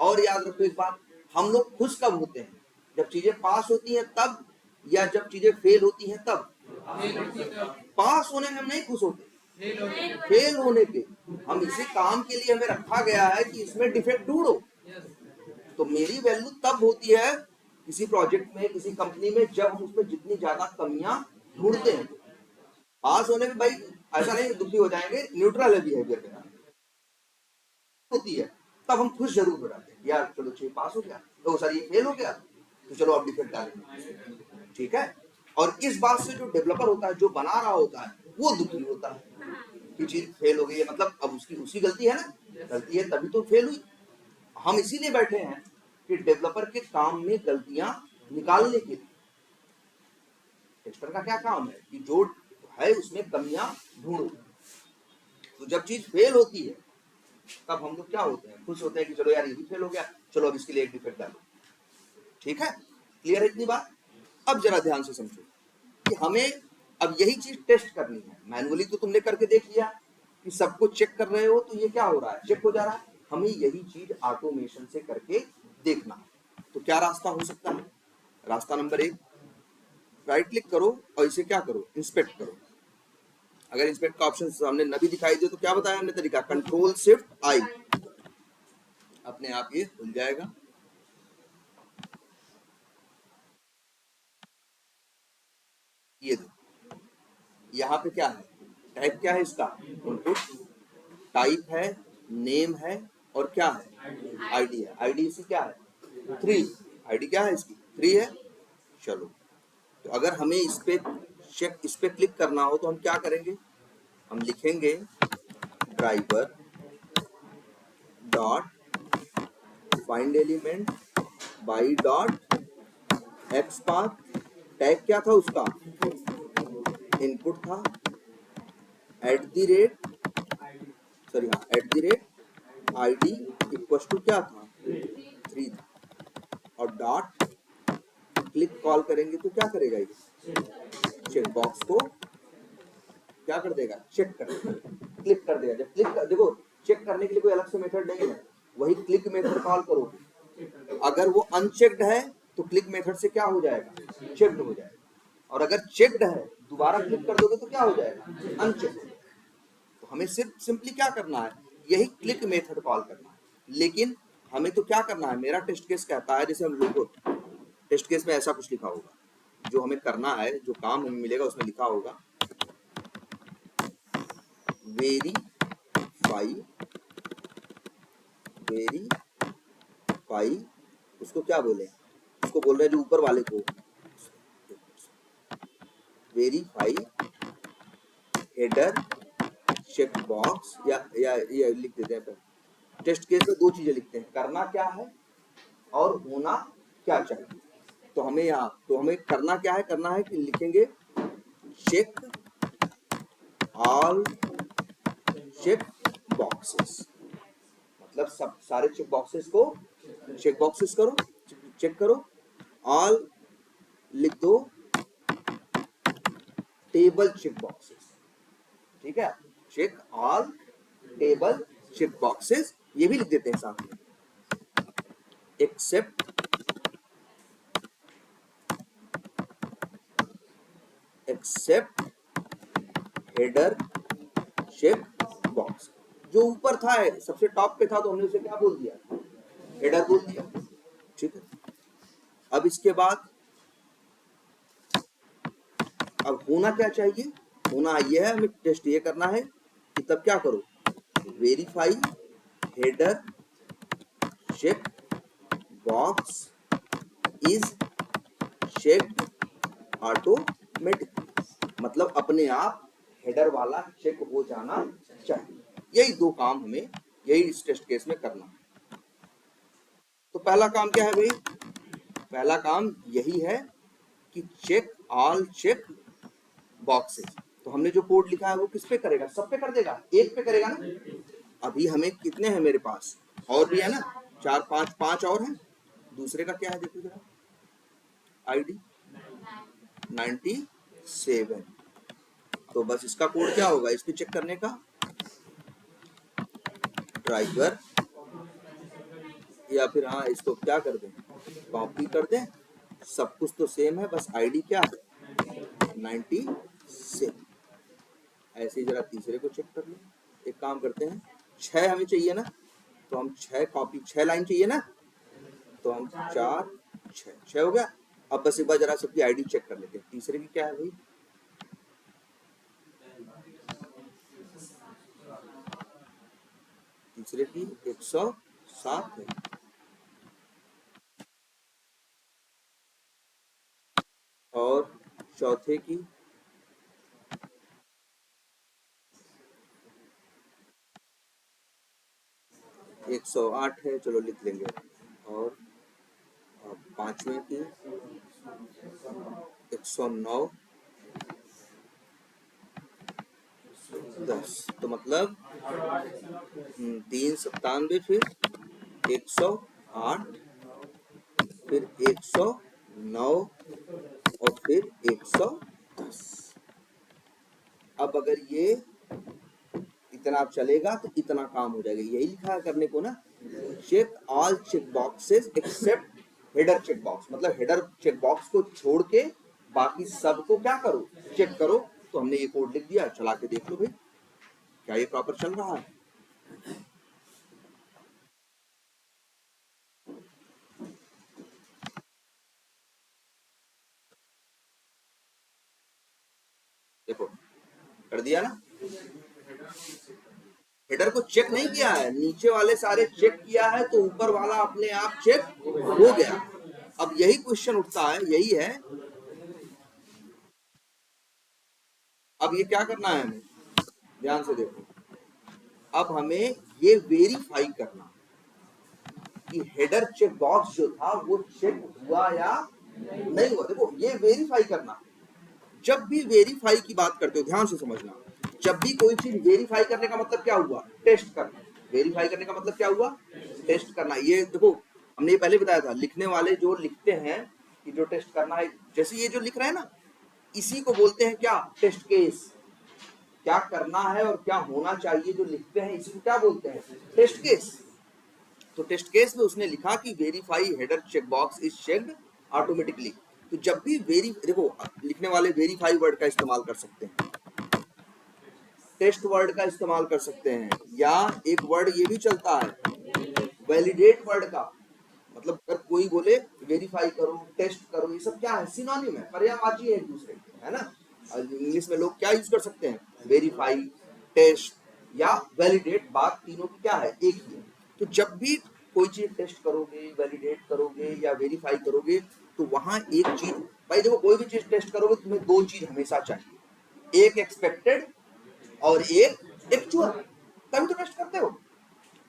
और याद रखो एक बात, हम लोग खुश कब होते हैं, जब चीजें पास होती हैं तब, या जब चीजें फेल होती हैं तब। पास होने में हम नहीं खुश होते, फेल होने पे। हम इसी काम के लिए हमें रखा गया है कि इसमें डिफेक्ट ढूंढो, तो मेरी वैल्यू तब होती है किसी प्रोजेक्ट में, किसी कंपनी में, जब हम उसमें जितनी ज्यादा कमियां ढूंढते हैं। पास होने में भाई ऐसा नहीं दुखी हो जाएंगे, न्यूट्रल है बिहेवियर के साथ होती है, तब हम खुश जरूर हो जाते हैं, यार चलो छह पास हो गया, तो सर ये फेल हो गया, तो चलो अब डिफेक्ट डालेंगे, ठीक है। और इस बात से जो डेवलपर होता है, जो बना रहा होता है, वो दुखी होता है कि चीज फेल हो गई है, मतलब अब उसकी गलती है ना, गलती है तभी तो फेल हुई। हम इसीलिए बैठे हैं कि डेवलपर के काम में गलतियां निकालने के लिए। टेस्टर का क्या काम है कि जो है उसमें कमियां ढूंढो। तो जब चीज फेल होती है तब हम लोग क्या होते हैं, खुश होते हैं कि चलो यार ये भी फेल हो गया, चलो अब इसके लिए एक डिफेक्ट डालो, ठीक है। क्लियर है इतनी बात। अब जरा ध्यान से समझो कि हमें अब यही चीज टेस्ट करनी है। मैनुअली तो तुमने करके देख लिया कि सबको चेक कर रहे हो, तो ये क्या हो रहा है, चेक हो जा रहा है। हमें यही चीज ऑटोमेशन से करके देखना है। तो क्या रास्ता हो सकता है, रास्ता नंबर 1, राइट क्लिक करो और इसे क्या करो, इंस्पेक्ट करो। अगर इंस्पेक्ट का ऑप्शन सामने न भी दिखाई दे तो क्या बताया हमने तरीका, कंट्रोल शिफ्ट आई, अपने आप ये खुल जाएगा। ये दो, यहाँ पे क्या है, टाइप क्या है इसका, इनपुट, टाइप है, नेम है, और क्या है, आईडी है। आईडी इसकी क्या है, 3, आईडी क्या है इसकी 3 है। चलो, तो अगर हमें इस पे क्लिक करना हो तो हम क्या करेंगे, हम लिखेंगे driver dot find element by dot X path, tag क्या था उसका, इनपुट था, at the rate ID equal to क्या था, 3 था, और डॉट क्लिक कॉल करेंगे तो क्या करेगा, ये चेक बॉक्स को क्या कर देगा, चेक कर देगा, क्लिक कर देगा। जब क्लिक कर, देखो चेक करने के लिए कोई अलग से मेथड नहीं है, वही क्लिक मेथड कॉल करोगे। अगर वो अनचेक्ड है तो क्लिक मेथड से क्या हो जाएगा, चेक्ड हो जाएगा, और अगर चेक्ड है दोबारा क्लिक कर दोगे तो क्या हो जाएगा, अनचेक्ड। तो हमें सिर्फ सिंपली क्या करना है, यही क्लिक मेथड कॉल करना है। लेकिन हमें तो क्या करना है, मेरा टेस्ट केस कहता है, जैसे हम लोग टेस्ट केस में ऐसा कुछ लिखा होगा, जो हमें करना है, जो काम हमें मिलेगा उसमें लिखा होगा वेरीफाई वेरीफाई, उसको क्या बोले, उसको बोल रहे हैं जो ऊपर वाले को, वेरीफाई हेडर चेक बॉक्स, या लिख देते हैं। टेस्ट केस में दो चीजें लिखते हैं, करना क्या है और होना क्या चाहिए। तो हमें करना क्या है, करना है कि लिखेंगे चेक ऑल चेक बॉक्सेस, मतलब सब सारे चेक बॉक्सेस को चेक बॉक्सेस करो, चेक करो। ऑल लिख दो टेबल चेक बॉक्सेस, ठीक है, check all table check boxes, ये भी लिख देते हैं साथ में। एक्सेप्ट हेडर चेक बॉक्स, जो ऊपर था सबसे टॉप पे था तो हमने उसे क्या बोल दिया, हेडर बोल दिया, ठीक है। अब इसके बाद अब होना क्या चाहिए, होना ये है, हमें टेस्ट ये करना है कि तब क्या करो, verify header check box is checked automatically, मतलब अपने आप हेडर वाला चेक हो जाना चाहिए। यही दो काम हमें यही इस टेस्ट केस में करना है। तो पहला काम क्या है भाई, पहला काम यही है कि चेक ऑल चेक बॉक्सेस। तो हमने जो कोड लिखा है वो किस पे करेगा, सब पे कर देगा, एक पे करेगा ना। अभी हमें कितने हैं मेरे पास, और भी है ना, 4 5 5 और हैं। दूसरे का क्या है देखो जरा, आईडी 97। तो बस इसका कोड क्या होगा, इसको चेक करने का, ड्राइवर, या फिर हाँ इसको क्या कर दें, कॉपी कर दें, सब कुछ तो सेम है, बस आईडी क्या है 97। ऐसे ही जरा तीसरे को चेक कर लें। एक काम करते हैं, 6 हमें चाहिए ना, तो हम 6 कॉपी, 6 लाइन चाहिए ना, तो हम 4 6 हो गया। अब बस एक बार जरा सबकी आईडी चेक कर लेते हैं। तीसरे की क्या है भाई, तीसरे की 107 है, और चौथे की 108 है, चलो लिख लेंगे। और पांचवें की 109 10, तो मतलब 397, फिर 108, फिर 109 और फिर 110। अब अगर ये इतना चलेगा तो इतना काम हो जाएगा, यही लिखा है करने को ना, check all check boxes except header check box, मतलब हेडर चेक बॉक्स को छोड़ के बाकी सबको क्या करो, चेक करो। तो हमने ये कोड लिख दिया, चला के देख लो भाई क्या ये प्रॉपर चल रहा है। देखो कर दिया ना, हेडर को चेक नहीं किया है, नीचे वाले सारे चेक किया है, तो ऊपर वाला अपने आप चेक हो गया। अब यही क्वेश्चन उठता है, यही है, अब ये क्या करना है हमें, ध्यान से देखो। अब हमें ये वेरीफाई करना कि हेडर चेक बॉक्स जो था वो चेक हुआ या नहीं हुआ। देखो ये वेरीफाई करना, जब भी वेरीफाई की बात करते हो ध्यान से समझना, जब भी कोई चीज वेरीफाई करने का मतलब क्या हुआ, टेस्ट करना। वेरीफाई करने का मतलब क्या हुआ, टेस्ट करना। ये देखो हमने ये पहले बताया था, लिखने वाले जो लिखते हैं कि जो टेस्ट करना है, जैसे ये जो लिख रहे हैं ना, इसी को बोलते हैं क्या, टेस्ट केस। क्या करना है और क्या होना चाहिए जो लिखते हैं, इसी को क्या बोलते हैं, टेस्ट केस। तो टेस्ट केस में उसने लिखा कि verify header check box is checked automatically. तो जब भी देखो लिखने वाले वेरीफाई वर्ड का इस्तेमाल कर सकते हैं, टेस्ट वर्ड का इस्तेमाल कर सकते हैं, या एक वर्ड ये भी चलता है वैलिडेट वर्ड का। मतलब अगर कोई बोले वेरीफाई करो, टेस्ट करो, ये सब क्या है, सिनोनिम है, पर्यायवाची है एक दूसरे के, है ना। इंग्लिश में लोग क्या यूज कर सकते हैं, वेरीफाई, टेस्ट या वैलिडेट, बात तीनों की क्या है, एक ही है। तो जब भी कोई चीज टेस्ट करोगे, वैलिडेट करोगे या वेरीफाई करोगे तो वहां एक चीज, भाई देखो कोई भी चीज टेस्ट करोगे तुम्हें दो चीज हमेशा चाहिए, एक एक्सपेक्टेड और एक एक्चुअल, तभी तो टेस्ट करते हो।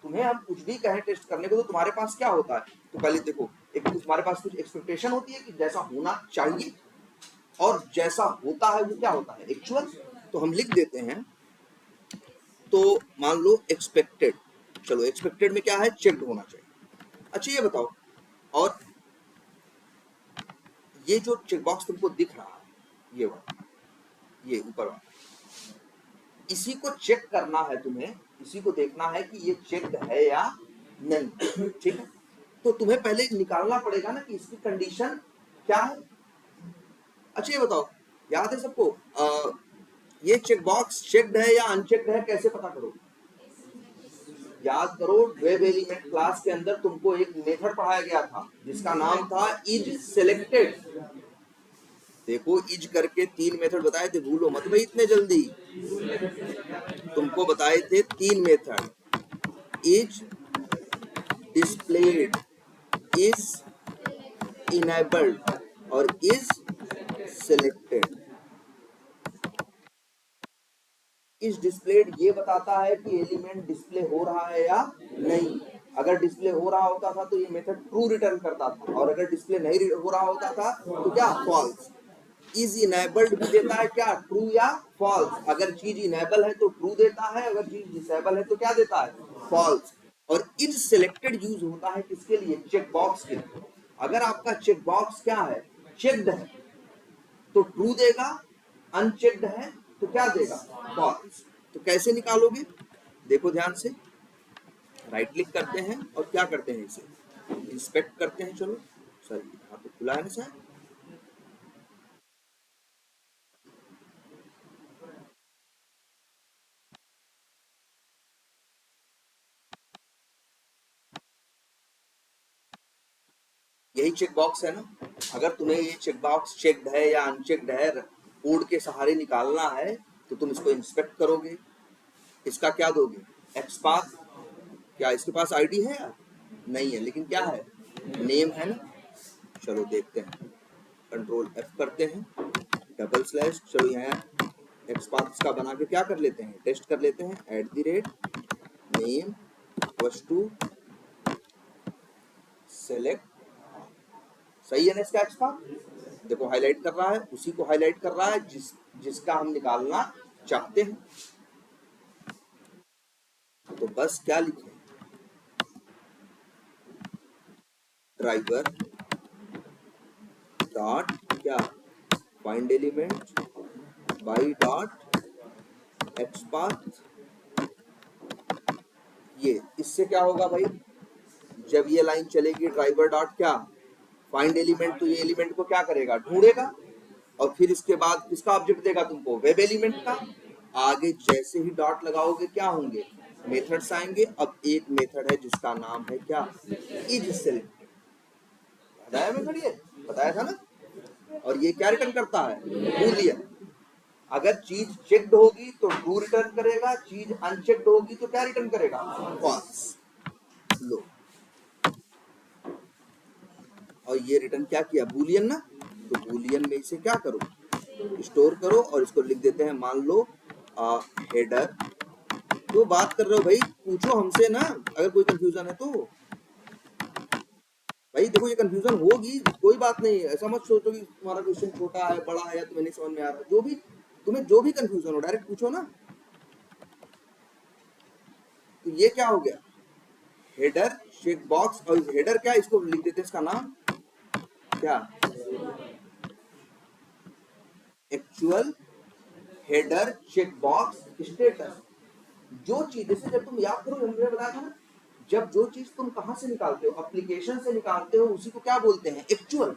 तुम्हें हम कुछ भी कहें टेस्ट करने को तो तुम्हारे पास क्या होता है, तो पहले देखो एक तुम्हारे पास कुछ एक्सपेक्टेशन होती है कि जैसा होना चाहिए, और जैसा होता है वो क्या होता है, एक्चुअल। तो हम लिख देते हैं, तो मान लो एक्सपेक्टेड, चलो एक्सपेक्टेड में क्या है, चेक्ड होना चाहिए। अच्छा ये बताओ, और ये जो चेक बॉक्स तुमको दिख रहा है ये वाला, ये ऊपर वाला, इसी को चेक करना है तुम्हें, इसी को देखना है कि ये चेक्ड है या नहीं, ठीक है। तो तुम्हें पहले निकालना पड़ेगा ना कि इसकी कंडीशन क्या है। अच्छा ये बताओ, याद है सबको ये चेक बॉक्स चेक्ड है या अनचेक्ड है कैसे पता करोगे? याद करो, वेब एलिमेंट क्लास के अंदर तुमको एक मेथड पढ़ाया गया था जिसका नाम था इज सेलेक्टेड। देखो इज करके 3 मेथड बताए थे, भूलो मत भाई इतने जल्दी, तुमको बताए थे 3 method, is displayed, is enabled और इज सेलेक्टेड। इज डिस्प्लेड ये बताता है कि एलिमेंट डिस्प्ले हो रहा है या नहीं। अगर डिस्प्ले हो रहा होता था तो ये मेथड ट्रू रिटर्न करता था, और अगर डिस्प्ले नहीं हो रहा होता था तो क्या, फॉल्स। इज इनेबल्ड भी देता है क्या, ट्रू या फॉल्स। अगर चीज इनेबल है तो ट्रू देता है, अगर चीज डिसेबल है तो क्या देता है, फॉल्स। और इज सिलेक्टेड यूज होता है किसके लिए, चेक बॉक्स के लिए। अगर आपका चेक बॉक्स क्या है, चेक्ड है तो ट्रू देगा, अनचेक्ड है तो क्या देगा, फॉल्स। तो कैसे निकालोगे, देखो ध्यान से, राइट क्लिक करते हैं और क्या करते हैं, इसे इंस्पेक्ट करते हैं। चलो सर यहाँ पे खुला है ना सर, यही चेक बॉक्स है ना। अगर तुम्हें ये चेक बॉक्स चेक्ड है या अनचेक्ड है कोड के सहारे निकालना है तो तुम इसको इंस्पेक्ट करोगे, इसका क्या दोगे, एक्सपाथ। क्या इसके पास आईडी है यार, नहीं है, लेकिन क्या है, नेम है ना। चलो देखते हैं, कंट्रोल F करते हैं, डबल स्लैश, चलो यहाँ एक्सपाथ इसका बना के क्या कर लेते हैं, टेस्ट कर लेते हैं, @name = select, सही है ना इसका एक्सपाथ। देखो हाईलाइट कर रहा है, उसी को हाईलाइट कर रहा है जिसका हम निकालना चाहते हैं। तो बस क्या लिखें, ड्राइवर डॉट क्या, find element by dot XPath. ये इससे क्या होगा भाई, जब ये लाइन चलेगी ड्राइवर डॉट क्या, फाइंड एलिमेंट, तो ये एलिमेंट को क्या करेगा, ढूंढेगा, और फिर इसके बाद किसका ऑब्जेक्ट देगा तुमको, वेब एलिमेंट का। आगे जैसे ही डॉट लगाओगे क्या होंगे, मेथड्स आएंगे। अब एक मेथड है जिसका नाम है क्या, इज सेलेक्टेड। बताया मेथड, ये बताया था ना। और ये क्या रिटर्न करता है, बूलियन। अगर चीज चेक्ड होगी तो ट्रू रिटर्न करेगा, चीज अनचेक्ड होगी तो क्या रिटर्न करेगा, फॉल्स। लो, और ये रिटर्न क्या किया, बूलियन ना। तो बूलियन में इसे क्या करो, स्टोर करो, और इसको लिख देते हैं, मान लो हेडर। तो बात कर रहे हो भाई, पूछो हमसे ना अगर कोई कंफ्यूजन है तो। भाई देखो ये कंफ्यूजन होगी, कोई बात नहीं, ऐसा मत सोचो कि तुम्हारा क्वेश्चन छोटा है, बड़ा है, या तुम्हें नहीं समझ में आ रहा। जो भी तुम्हें जो भी कंफ्यूजन हो डायरेक्ट पूछो ना। तो ये क्या हो गया, हेडर चेक बॉक्स, और हेडर क्या, इसको लिख देते हैं इसका नाम क्या, actual header check box status. जो चीज, जैसे जब तुम याद करो हमने बताया था ना, जब जो चीज तुम कहां से निकालते हो, एप्लीकेशन से निकालते हो, उसी को क्या बोलते हैं, एक्चुअल।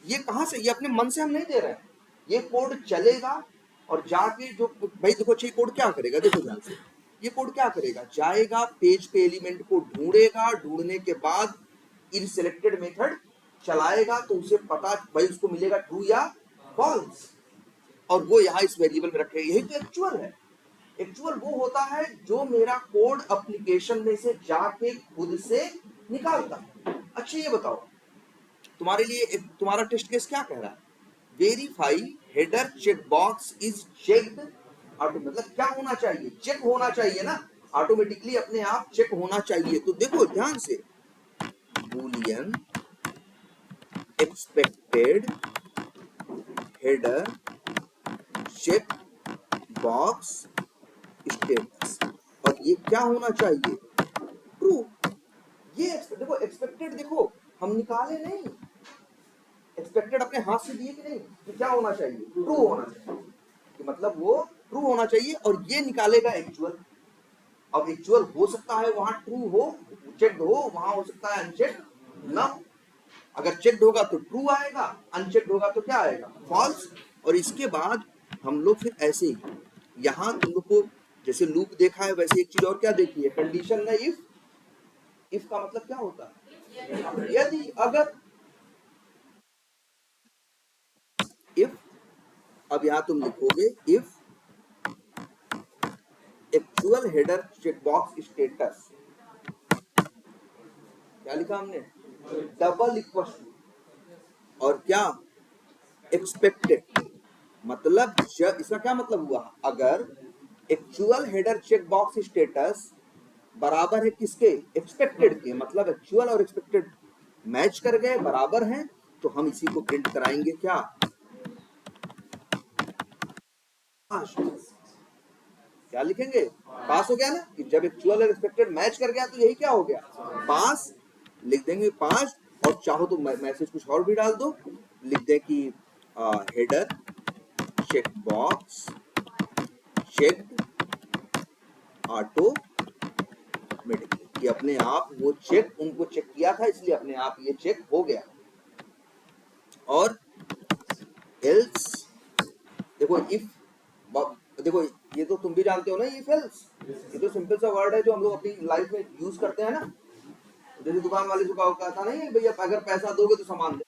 ये कहां से, ये अपने मन से हम नहीं दे रहे हैं, ये कोड चलेगा और जाके जो, भाई देखो ये कोड क्या करेगा, देखो ध्यान से, ये कोड क्या करेगा, जाएगा पेज पे एलिमेंट को ढूंढेगा, ढूंढने के बाद इज सिलेक्टेड मेथड चलाएगा, तो उसे पता भाई उसको मिलेगा ट्रू या फॉल्स, और वो यहाँ इस वेरिएबल में रखेगा। यही तो एक्चुअल है। एक्चुअल वो होता है जो मेरा कोड एप्लीकेशन में से जाके खुद से निकालता है। अच्छा ये बताओ, तुम्हारे लिए तुम्हारा टेस्ट केस क्या कह रहा है? Verify header check box is checked auto, मतलब क्या होना चाहिए? चेक होना चाहिए ना, ऑटोमेटिकली अपने आप चेक होना चाहिए। तो देखो ध्यान से, boolean expected header check box status, और ये क्या होना चाहिए? ट्रू। ये देखो एक्सपेक्टेड, देखो हम निकाले नहीं, एक्सपेक्टेड अपने हाथ से दिए कि नहीं, तो क्या होना चाहिए? ट्रू होना चाहिए, कि मतलब वो ट्रू होना चाहिए, और ये निकालेगा एक्चुअल। अब एक्चुअल हो सकता है वहां ट्रू हो, चेक्ड हो, वहां हो सकता है अनचेक्ड ना। अगर चेक्ड होगा तो ट्रू आएगा, अनचेक्ड होगा तो क्या आएगा? फॉल्स। और इसके बाद हम लोग फिर ऐसे ही, यहाँ तुम लोग को जैसे लूप देखा है वैसे एक चीज और क्या देखी है, कंडीशन ना। इफ, इफ का मतलब क्या होता है? यदि, अगर। इफ, अब यहां तुम लिखोगे if actual header checkbox status, क्या लिखा हमने? डबल इक्वल और क्या? एक्सपेक्टेड। मतलब इसका क्या मतलब हुआ? अगर एक्चुअल हेडर चेकबॉक्स स्टेटस बराबर है किसके? एक्सपेक्टेड के, मतलब एक्चुअल और एक्सपेक्टेड मैच कर गए, बराबर हैं, तो हम इसी को प्रिंट कराएंगे क्या? पास। क्या लिखेंगे? पास हो गया ना, कि जब एक्चुअल और एक्सपेक्टेड मैच कर गया तो यही क्या हो गया? पास। लिख देंगे पास, और चाहो तो मैसेज कुछ और भी डाल दो, लिख दे कि header check box checked automatically, कि अपने आप वो चेक, उनको चेक किया था इसलिए अपने आप ये चेक हो गया। और एल्स, देखो इफ, देखो ये तो तुम भी जानते हो ना, इफ एल्स, ये तो सिंपल सा वर्ड है जो हम लोग अपनी लाइफ में यूज करते हैं ना। जैसे दुकान वाले से कहता नहीं है भैया, अगर पैसा दोगे तो सामान दे,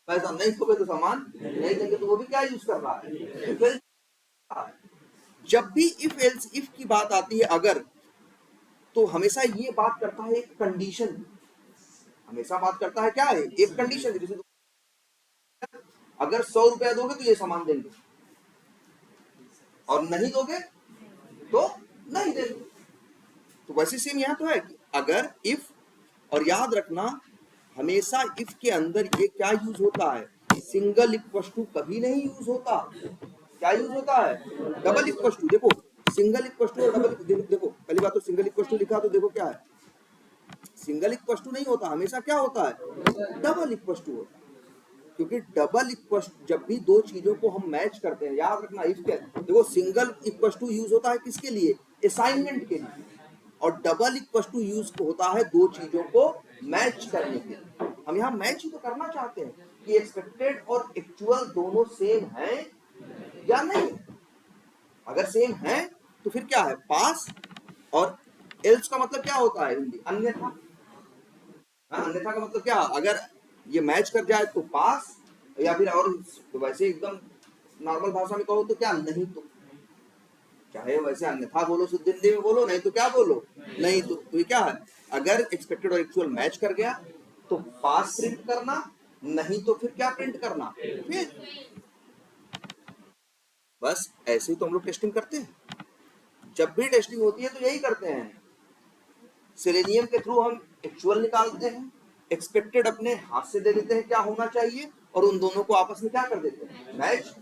पैसा नहीं दोगे तो सामान नहीं देंगे, तो वो भी क्या यूज कर रहा है? If else. जब भी इफ एल्स इफ की बात आती है अगर, तो हमेशा ये बात करता है एक कंडीशन, हमेशा बात करता है क्या है? एक कंडीशन। जैसे अगर 100 रुपया दोगे तो ये सामान देंगे, और नहीं दोगे तो नहीं देंगे। तो वैसे सेम यहाँ तो है कि अगर, इफ, और याद रखना हमेशा इफ के अंदर ये क्या यूज होता है? सिंगल इक्वल टू कभी नहीं यूज होता। क्या यूज होता है? Double equal to. देखो सिंगल इक्वल टू और डबल, देखो पहली बात तो सिंगल इक्वल टू लिखा तो देखो क्या है, सिंगल इक्वल टू नहीं होता, हमेशा क्या होता है? डबल इक्वल टू होता है। क्योंकि डबल इक्वल, जब भी दो चीजों को हम मैच करते हैं, याद रखना इफ के, देखो सिंगल इक्वल टू यूज होता है किसके लिए? असाइनमेंट के लिए, और डबल इक्वल टू यूज होता है दो चीजों को मैच करने के लिए। हम यहाँ मैच ही तो करना चाहते हैं कि एक्सपेक्टेड और एक्चुअल दोनों सेम हैं या नहीं। अगर सेम है तो फिर क्या है? पास। और एल्स का मतलब क्या होता है हिंदी? अन्यथा। अन्यथा का मतलब क्या? अगर ये मैच कर जाए तो पास, या फिर और तो वैसे एकदम नॉर्मल भाषा में कहो तो क्या? नहीं तो। चाहे वैसे अन्यथा बोलो, शुद्ध हिंदी में बोलो, नहीं तो क्या बोलो? नहीं तो ये क्या है? अगर एक्सपेक्टेड और एक्चुअल मैच कर गया तो पास प्रिंट करना, नहीं तो फिर क्या प्रिंट करना? फिर बस ऐसे ही तो हम लोग टेस्टिंग करते हैं। जब भी टेस्टिंग होती है तो यही करते हैं। सेलेनियम के थ्रू हम एक्चुअल निकालते हैं, एक्सपेक्टेड अपने हाथ से दे देते हैं क्या होना चाहिए, और उन दोनों को आपस में क्या कर देते हैं? मैच।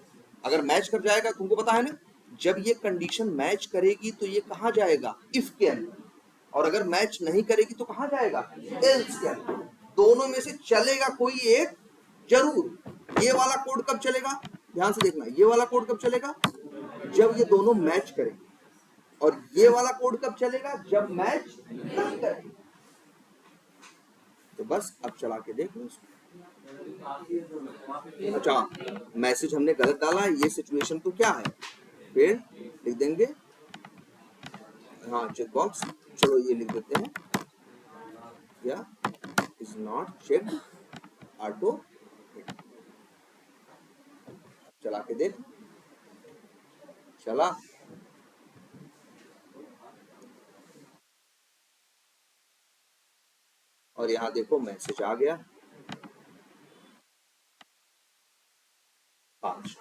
अगर मैच कर जाएगा, तुमको पता है ना, जब ये कंडीशन मैच करेगी तो ये कहाँ जाएगा? इफ के अंदर। और अगर मैच नहीं करेगी तो कहाँ जाएगा? एल्स के अंदर। दोनों में से चलेगा कोई एक जरूर। ये वाला कोड कब चलेगा? ध्यान से देखना, ये वाला कोड कब चलेगा? जब ये दोनों मैच करेंगे। और ये वाला कोड कब चलेगा? जब मैच नहीं करेंगे। तो बस अब चला के देख लो इसको। अच्छा, मैसेज हमने गलत डाला है, ये सिचुएशन तो क्या है? फिर लिख देंगे, हाँ चेक बॉक्स, चलो ये लिख देते हैं, या इज नॉट चेक्ड ऑटो। चला के देख, चला और यहाँ देखो मैसेज आ गया 5।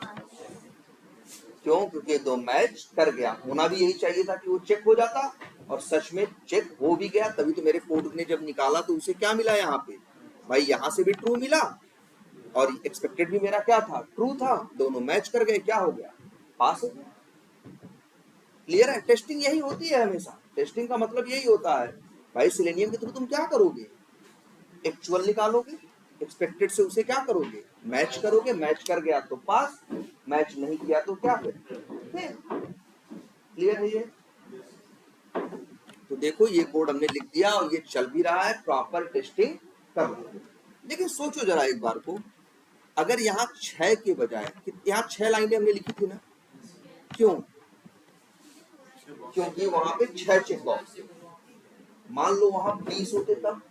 क्यों? क्योंकि 2 मैच कर गया। होना भी यही चाहिए था कि वो चेक हो जाता, और सच में चेक हो भी गया। तभी तो मेरे कोड ने जब निकाला तो उसे क्या मिला यहाँ पे भाई, यहाँ से भी ट्रू मिला और एक्सपेक्टेड भी मेरा क्या था, ट्रू था। दोनों मैच कर गए, क्या हो गया, पास हो गया। क्लियर है? टेस्टिंग यही होती है हमेशा। टेस्टिंग का मतलब यही होता है भाई, सिलेनियम के थ्रू तुम क्या करोगे, एक्चुअल निकालोगे, एक्सपेक्टेड से उसे क्या करोगे, मैच करोगे। मैच कर गया तो पास, मैच नहीं किया तो क्या है, क्लियर है ये? तो देखो ये कोड हमने लिख दिया और ये चल भी रहा है, प्रॉपर टेस्टिंग कर रहा है। लेकिन सोचो जरा एक बार को, अगर यहाँ 6 के बजाय, यहाँ 6 लाइनें हमने लिखी थी ना, क्यों? क्योंकि वहां पे 6 चेक बॉक्स। मान लो वहां 20 होते तब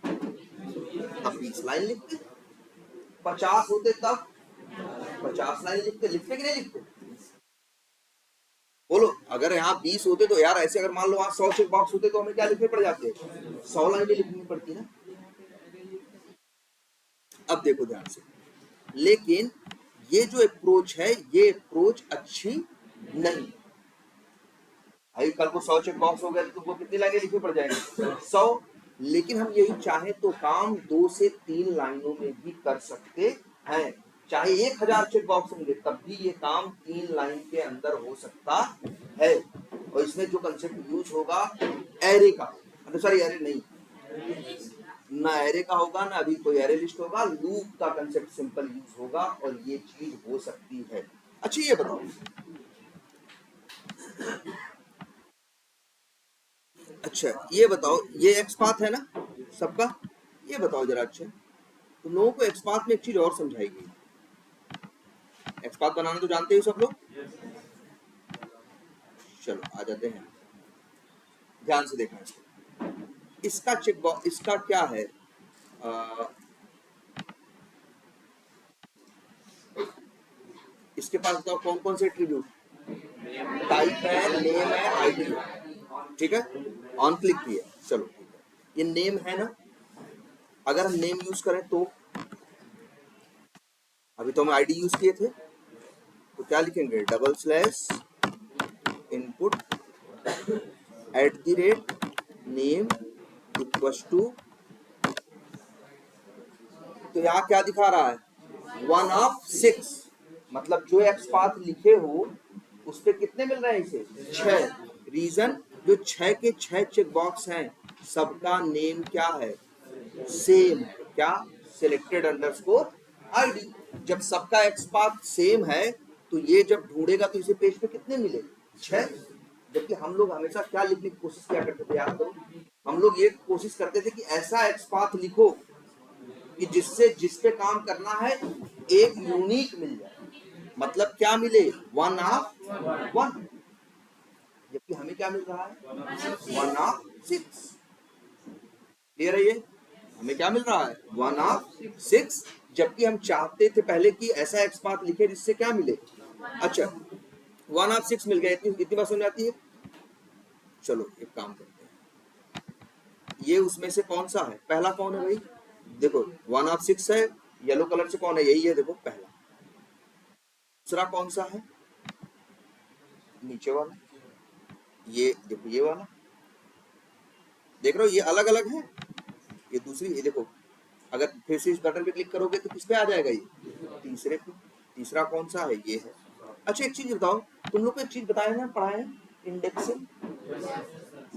20 लाइन लिखते, 50 होते तब 50 लाइन लिखते। लिखते कि नहीं लिखते? बोलो, अगर यहाँ 20 होते तो यार ऐसे, अगर मान लो वहां 100 चेक बॉक्स होते तो हमें क्या लिखने पड़ जाते, 100 लाइनें लिखनी पड़ती ना। अब देखो ध्यान से, लेकिन ये जो अप्रोच है, ये अप्रोच अच्छी नहीं भाई। कल को 100 चेक बॉक्स हो गया तो तुमको कितनी लाइनें लिखनी पड़ जाएंगी, 100। लेकिन हम यही चाहे तो काम 2 से 3 लाइनों में भी कर सकते हैं। चाहे 1000 चेक बॉक्स होंगे तब भी ये काम 3 लाइन के अंदर हो सकता है। और इसमें जो कंसेप्ट यूज होगा एरे का, सॉरी एरे नहीं, ना एरे का होगा ना अभी कोई एरे लिस्ट होगा, लूप का कंसेप्ट सिंपल यूज होगा और ये चीज हो सकती है। अच्छा ये बताओ, अच्छा ये बताओ, ये एक्स पाथ है ना सबका, ये बताओ जरा, अच्छा तुम लोगों को एक्स पाथ में एक चीज और समझाई गई। एक्स पाथ बनाना तो जानते हो सब लोग, चलो आ जाते हैं, ध्यान से देखना इसको। इसका चेक बॉक्स, इसका क्या है, इसके पास बताओ कौन कौन से एट्रीब्यूट, टाइप है, नेम है, आईडी है, ठीक है, ऑन क्लिक भी है। चलो ठीक है, ये नेम है ना, अगर हम नेम यूज करें तो, अभी तो हम आईडी यूज किए थे, तो क्या लिखेंगे, double slash input @name equals to, तो यहाँ क्या दिखा रहा है, 1 of 6, मतलब जो एक्स पाथ लिखे हो उस पे कितने मिल रहे हैं इसे, 6। रीजन, जो 6 के 6 चेक बॉक्स हैं सबका नेम क्या है, सेम है, क्या, सिलेक्टेड अंडरस्कोर आईडी। जब सबका एक्स पाथ सेम है तो ये जब ढूंढेगा तो इसे पेज पे कितने मिले, 6। जबकि हम लोग हमेशा क्या लिखने की कोशिश क्या करते थे, याद करो, हम लोग ये कोशिश करते थे कि ऐसा एक्स पाथ लिखो कि जिससे जिस पे काम करना है एक यूनिक मिल जाए, मतलब क्या मिले, 1 of 1। जबकि हमें क्या मिल रहा है, 1 of 6। क्लियर है ये, हमें क्या मिल रहा है, 1 of 6। जबकि हम चाहते थे पहले कि ऐसा एक्स पाथ लिखे जिससे क्या मिले, अच्छा 1 of 6 मिल गया। इतनी बात समझ आती है। चलो एक काम करते हैं, ये उसमें से कौन सा है, पहला कौन है भाई, देखो 1 of 6 है, येलो कलर से कौन है, यही है, देखो पहला। दूसरा कौन सा है, नीचे वाला, ये देखो ये वाला, देख रहे हो ये अलग अलग है, ये दूसरी, ये देखो अगर फिर से इस बटन पे क्लिक करोगे तो किस पे आ जाएगा, ये तीसरे पे। तीसरा कौन सा है, ये है। अच्छा एक चीज बताओ, तुम लोग को एक चीज बताया ना, पढ़ाया है, इंडेक्सिंग,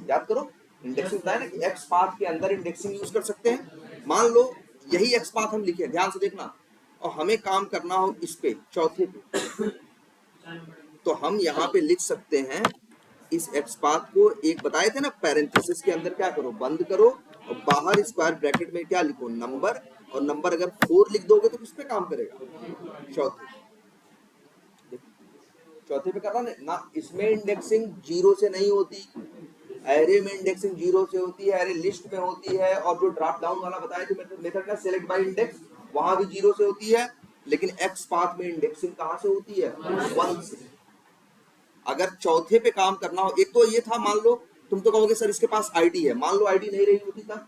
याद करो, इंडेक्सिंग बताया ना कि एक्स पाथ के अंदर इंडेक्सिंग यूज कर सकते हैं। मान लो यही एक्स पाथ हम लिखे, ध्यान से देखना, और हमें काम करना हो इस पे, चौथे पे, तो हम यहाँ पे लिख सकते हैं इस एक्स पाथ को, एक बताए थे ना पैरेंथेसिस के अंदर क्या करो, बंद करो और बाहर स्क्वायर ब्रैकेट में क्या लिखो, नंबर, और नंबर अगर 4 लिख दोगे तो किस पे काम करेगा, चौथे। चौथे पे करना ना, इसमें इंडेक्सिंग 0 से नहीं होती, एरे में इंडेक्सिंग 0 से होती है, एरे लिस्ट में होती है, और जो ड्रॉप डाउन वाला बताया थे मेथड ना, सेलेक्ट बाय इंडेक्स, वहां भी 0 से होती है। लेकिन एक्स पाथ में इंडेक्सिंग कहां से होती है, 1 से। अगर चौथे पे काम करना हो, एक तो ये था, मान लो तुम तो कहोगे सर इसके पास आईडी है, मान लो आईडी नहीं रही होती तब,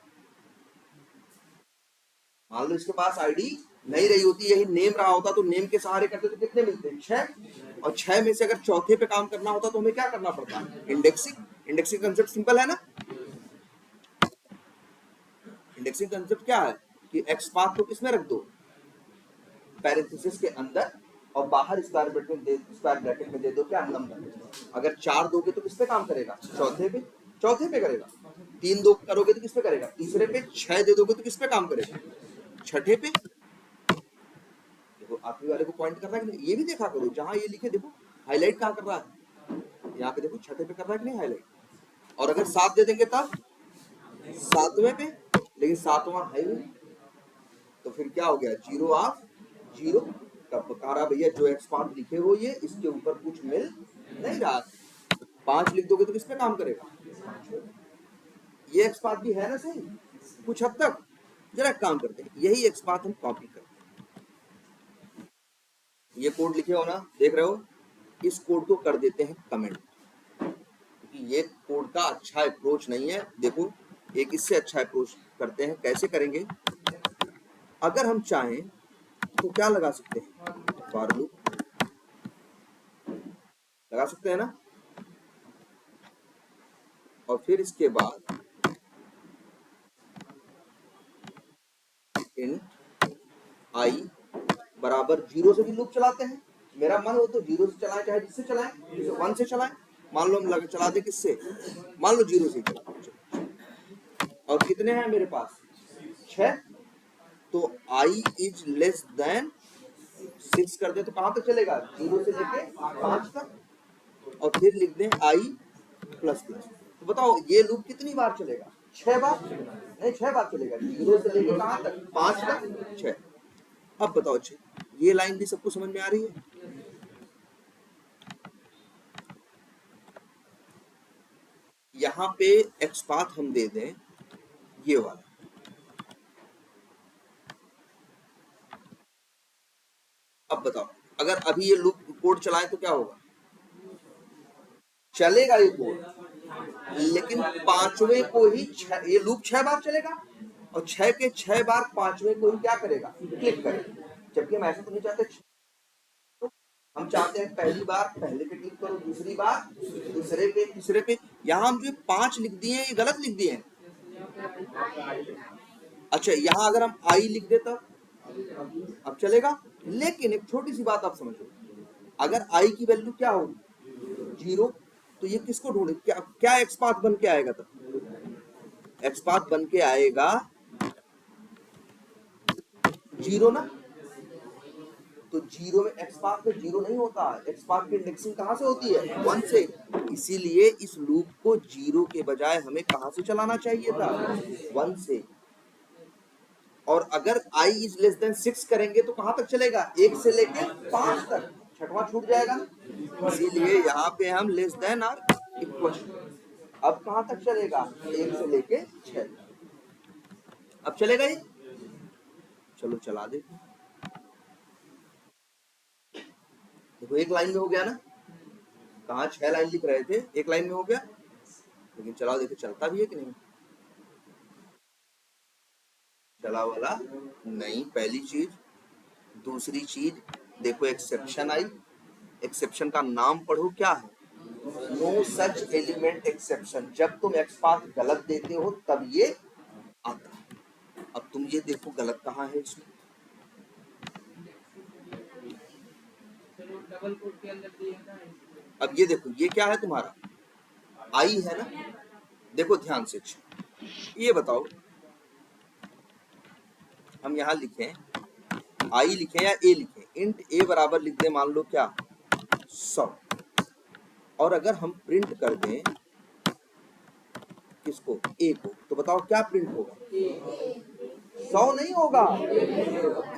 मान लो इसके पास आईडी नहीं रही होती, यही नेम रहा होता, तो नेम के सहारे करते तो कितने मिलते हैं? 6। और 6 में से अगर चौथे पे काम करना होता तो हमें क्या करना पड़ता है? इंडेक्सिंग। इंडेक्सिंग कंसेप्ट सिंपल है ना। इंडेक्सिंग कंसेप्ट क्या है कि एक्स पाथ को किसमें रख दो? पैरेंथेसिस के अंदर, और बाहर स्क्वायर ब्रैकेट में दे दो क्या? नंबर। अगर 4 दोगे तो किस पे काम करेगा? चौथे पे। चौथे पे करेगा। 3 दो करोगे तो किस पे करेगा? तीसरे पे। 6 दे दोगे तो किस पे काम करेगा? छठे पे। देखो आखिरी वाले को पॉइंट कर रहा है कि नहीं? ये भी देखा करो, जहां ये लिखे देखो हाईलाइट कहाँ कर रहा है, यहाँ पे देखो छठे पे कर रहा है कि नहीं हाईलाइट। और अगर 7 दे देंगे तब 7वें पे, लेकिन 7वां है ही नहीं, तो फिर क्या हो गया? 0 ऑफ 0। तब बता रहा भैया जो एक्स पाथ लिखे हो ये इसके ऊपर कुछ मिल नहीं रहा। 5 लिख दोगे तो किस पे काम करेगा? ये एक्स पाथ भी है ना सही कुछ हद तक। जरा काम करते हैं, यही एक्स पाथ हम कॉपी करते हैं। ये कोड लिखे हो ना, देख रहे हो? इस कोड को कर देते हैं कमेंट, क्योंकि ये कोड का अच्छा अप्रोच नहीं है। देखो एक इससे अच्छा अप्रोच करते हैं। कैसे करेंगे? अगर हम चाहें तो क्या लगा सकते हैं? फॉर लूप लगा सकते हैं ना। और फिर इसके बाद इंट आई बराबर 0 से भी लूप चलाते हैं। मेरा मन हो तो 0 से चलाएं, चाहे जिससे चलाएं, 1 से चलाएं। मान लो हम चला दे किससे? मान लो 0 से चलाएं। और कितने हैं मेरे पास? 6। तो i इज लेस देन 6 कर दे तो कहां तक चलेगा? 0 से लेके 5 तक। और फिर लिख दें i प्लस प्लस। तो बताओ ये लूप कितनी बार चलेगा? 6 बार। नहीं 6 बार चलेगा, 0 से लेके कहां तक? 5 तक। 6। अब बताओ अच्छे, ये लाइन भी सबको समझ में आ रही है? यहां पे एक्स पाथ हम दे दें ये वाला। अब बताओ अगर अभी ये लूप कोड चलाएं तो क्या होगा? चलेगा ये कोड, लेकिन 5वें को ही ये लूप 6 बार चलेगा, और 6 के 6 बार 5वें को ही क्या करेगा? क्लिक करेगा। जबकि हम ऐसा तो नहीं चाहते। तो हम चाहते हैं पहली बार पहले पे क्लिक करो, दूसरी बार दूसरे पे, तीसरे पे। यहाँ हम जो 5 लिख दिए हैं ये गलत लिख दिए हैं। अच्छा यहाँ अगर हम आई लिख दे तब अब चलेगा। लेकिन एक छोटी सी बात आप समझो, अगर आई की वैल्यू क्या होगी? 0, तो ये किसको ढूंढे? क्या एक्स पाथ बन के आएगा? तब एक्स पाथ बन के आएगा 0 ना। तो 0 में एक्स पाथ में 0 नहीं होता। एक्स पाथ की इंडेक्सिंग कहां से होती है? 1 से। इसीलिए इस लूप को 0 के बजाय हमें कहां से चलाना चाहिए था? 1 से। और अगर i इज लेस देन 6 करेंगे तो कहां तक चलेगा? 1 से लेके 5 तक। 6वां छूट जाएगा ना। इसीलिए यहाँ पे हम लेस देन और इक्वल। अब कहां तक चलेगा? 1 से लेके 6। अब चलेगा ये? चलो चला दे। देखो एक लाइन में हो गया ना। कहा 6 लाइन लिख रहे थे, एक लाइन में हो गया। लेकिन चलाओ देखो चलता भी है कि नहीं? चला वाला नहीं, पहली चीज। दूसरी चीज देखो एक्सेप्शन आई। एक्सेप्शन का नाम पढ़ो क्या है? No such element exception. जब तुम एक्स पाथ गलत देते हो तब ये आता है। अब तुम ये देखो गलत कहाँ है इसमें। अब ये देखो ये क्या है तुम्हारा? आई है ना। देखो ध्यान से, ये बताओ हम यहाँ लिखें आई लिखें या ए लिखें? इंट ए बराबर लिख दें मान लो क्या? 100। और अगर हम प्रिंट कर दें किसको? ए को, तो बताओ क्या प्रिंट होगा? 100 नहीं होगा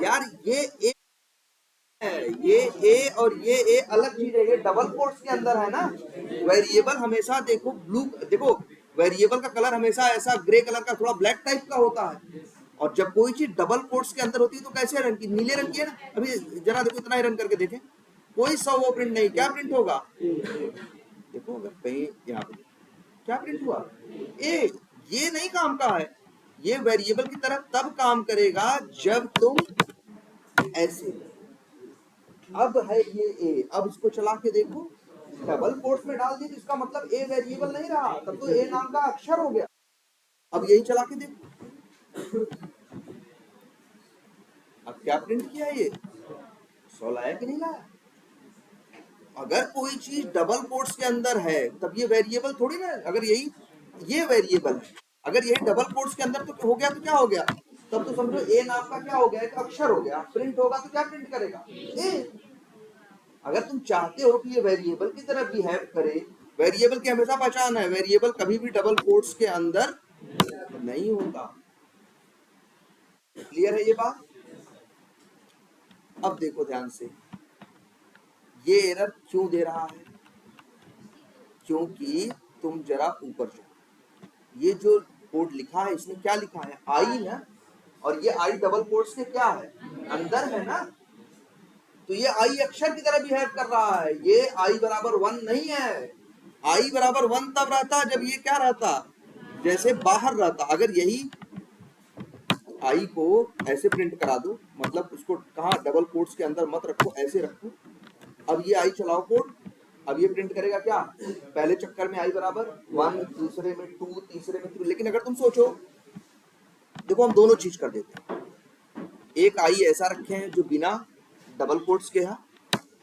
यार। ये ए है, ये ए और ये ए अलग चीज है। ये डबल कोट्स के अंदर है ना। वेरिएबल हमेशा देखो ब्लू, देखो वेरिएबल का कलर हमेशा ऐसा ग्रे कलर का थोड़ा ब्लैक टाइप का होता है। और जब कोई चीज डबल कोट्स के अंदर होती है तो कैसे रंग की? नीले रंग की है ना। अभी जरा देखो इतना ही रन करके देखें, कोई 100 वो प्रिंट नहीं। क्या प्रिंट होगा? देखो अगर कहीं यहाँ पे क्या प्रिंट हुआ? ए। ये नहीं काम का है, ये वेरिएबल की तरह तब काम करेगा जब तुम ऐसे, अब है ये ए, अब इसको चला के देखो, डबल कोट्स में डाल दिया तो इसका मतलब ए वेरिएबल नहीं रहा, तब तो ए नाम का अक्षर हो गया। अब यही चला के देखो, अब क्या प्रिंट किया, ये 100 लाया कि नहीं लाया। अगर कोई चीज डबल कोट्स के अंदर है तब ये वेरिएबल थोड़ी ना, अगर यही ये वेरिएबल है, अगर यही डबल कोट्स के अंदर तो हो गया तो क्या हो गया, तब तो समझो ए नाम का क्या हो गया, एक अक्षर हो गया। प्रिंट होगा तो क्या प्रिंट करेगा, ए। अगर तुम चाहते हो कि ये वेरिएबल की तरह बिहेव करे, वेरिएबल की हमेशा पहचान है, वेरिएबल कभी भी डबल कोट्स के अंदर नहीं होता। क्लियर है ये बात। अब देखो ध्यान से, ये एरर क्यों दे रहा है, क्योंकि तुम जरा ऊपर जाओ, ये जो कोड लिखा है इसमें क्या लिखा है, आई ना, और ये आई डबल कोट्स के क्या है, अंदर है ना, तो ये आई अक्षर की तरह बिहेव कर रहा है। ये आई बराबर 1 नहीं है, आई बराबर 1 तब रहता जब ये क्या रहता, जैसे बाहर रहता। अगर यही आई को ऐसे प्रिंट करा दो, मतलब उसको कहा डबल कोट्स के अंदर मत रखो, ऐसे रखो। अब ये आई चलाओ कोड, अब ये प्रिंट करेगा क्या, पहले चक्कर में आई बराबर 1, दूसरे में 2, तीसरे में 3। लेकिन अगर तुम सोचो, देखो हम दोनों चीज कर देते हैं, एक आई ऐसा रखे हैं जो बिना डबल कोट्स के है,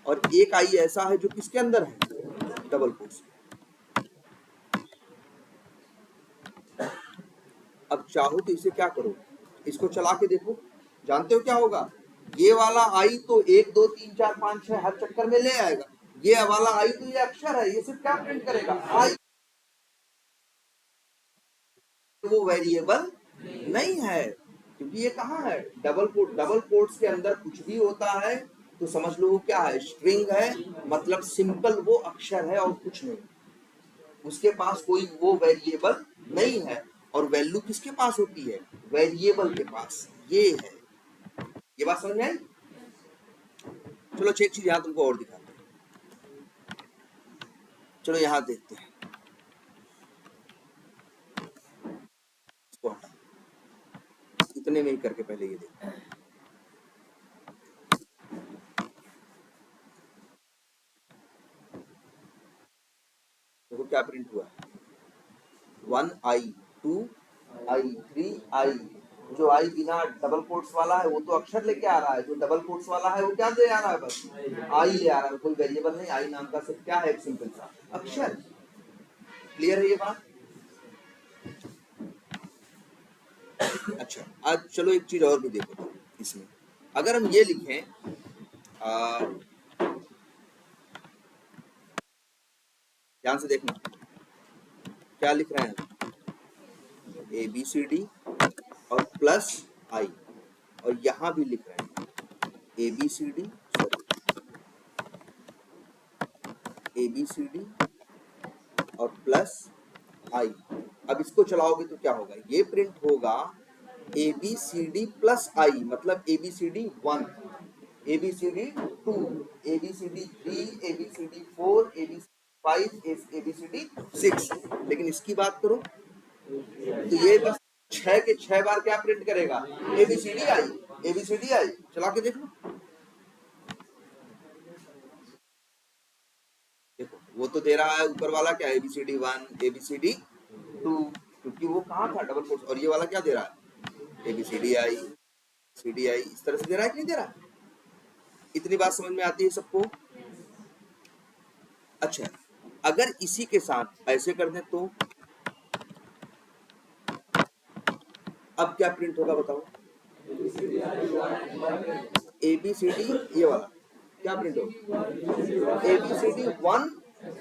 और एक आई ऐसा है जो किसके अंदर है, डबल कोट्स। अब चाहो तो इसे क्या करो, इसको चला के देखो, जानते हो क्या होगा, ये वाला आई तो 1 2 3 4 5 6 हर चक्कर में ले आएगा, ये वाला आई तो ये अक्षर है, ये सिर्फ क्या प्रिंट करेगा, आई। वो वेरिएबल नहीं है, क्योंकि ये कहाँ है, डबल कोट। डबल कोट्स के अंदर कुछ भी होता है तो समझ लो वो क्या है, स्ट्रिंग है, मतलब सिंपल वो अक्षर है और कुछ नहीं, उसके पास कोई वो वेरिएबल नहीं है। और वैल्यू किसके पास होती है, वेरिएबल के पास। ये है, ये बात समझ में आई। चलो एक चीज यहाँ तुमको और दिखाते हैं, चलो यहाँ देखते हैं, इसको हटा, इतने में ही करके पहले ये देखते हैं। देखो क्या प्रिंट हुआ, 1 आई, 2 आई, 3 आई। जो आई बिना डबल कोट्स वाला है वो तो अक्षर लेके आ रहा है, जो डबल कोट्स वाला है वो क्या दे आ रहा है, बस आई ले आ रहा है, कोई वेरिएबल नहीं। आई नाम का सिर्फ क्या है, एक सिंपल सा अक्षर। क्लियर है ये बात। अच्छा, आज चलो एक चीज और भी देखो इसमें, अगर हम ये लिखें ध्यान से देखना क्या लिख रहे हैं, ABCD और प्लस आई, और यहां भी लिख रहे हैं ABCD, ABCD और प्लस आई। अब इसको चलाओगे तो क्या होगा, ये प्रिंट होगा ABCD प्लस आई, मतलब ABCD 1, ABCD 2, ABCD 3, ABCD 4, ABCD 5, ABCD 6। लेकिन इसकी बात करो तो ये बस 6 के 6 बार क्या प्रिंट करेगा, ABCD आई, ABCD आई। चला के देख लो, देखो वो तो दे रहा है ऊपर वाला क्या, ABCD 1, ABCD 2, क्योंकि वो कहाँ था, डबल कोट्स। और ये वाला क्या दे रहा है, ABCD आई, CD आई। इस तरह से दे रहा है कि नहीं दे रहा। इतनी बात समझ में आती है सबको। अच्छा, अगर इसी के साथ ऐसे कर दें तो अब क्या प्रिंट होगा बताओ, ABCD ये वाला क्या प्रिंट होगा, ABCD 1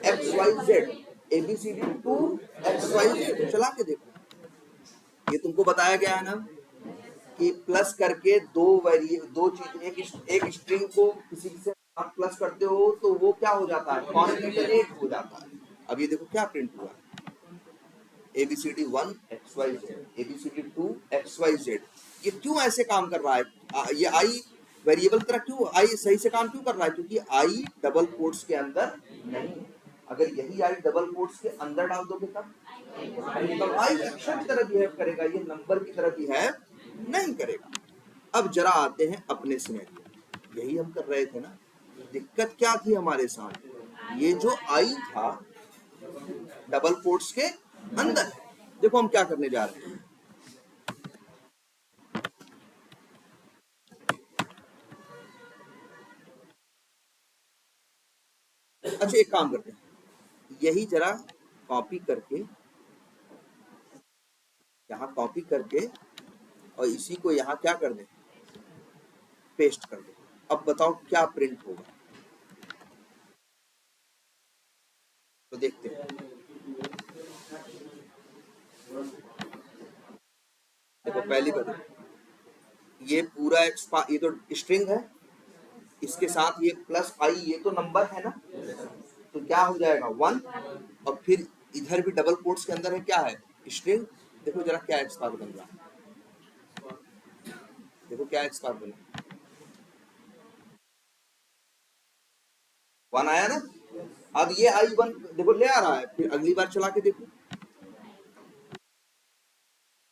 XYZ, ABCD 2 XYZ। चला के देखो, ये तुमको बताया गया है ना कि प्लस करके दो चीज, एक स्ट्रिंग को किसी से आप प्लस करते हो तो वो क्या हो जाता है, कॉन्केटेनेट हो जाता है। अब ये देखो क्या प्रिंट हुआ, ABCD 1 XYZ, ABCD 2 XYZ। ये क्यों ऐसे काम कर रहा है, ये आई वेरिएबल तरह क्यों आई सही से काम क्यों कर रहा है, क्योंकि आई डबल कोट्स के अंदर नहीं है। अगर यही आई डबल कोट्स के अंदर डाल दोगे तब आई अक्षर की तरह बिहेव करेगा, ये नंबर की तरह बिहेव नहीं करेगा। अब जरा आते हैं अपने सिनेरियो, यही हम कर रहे थे ना। दिक्कत क्या थी हमारे साथ, ये जो आई था डबल कोट्स के अंदर। देखो हम क्या करने जा रहे हैं, अच्छा एक काम करते हैं, यही जरा कॉपी करके यहाँ कॉपी करके और इसी को यहाँ क्या कर दें, पेस्ट कर दें। अब बताओ क्या प्रिंट होगा, तो देखते हैं। देखो पहली बात, ये पूरा ये तो स्ट्रिंग है, इसके साथ ये प्लस आई, ये तो नंबर है ना, तो क्या हो जाएगा 1, और फिर इधर भी डबल कोट्स के अंदर है क्या है, स्ट्रिंग। देखो जरा क्या एक्स बार बन रहा है, देखो क्या एक्स बार बना, 1 आया ना। अब ये आई 1 देखो ले आ रहा है, फिर अगली बार चला के देखो,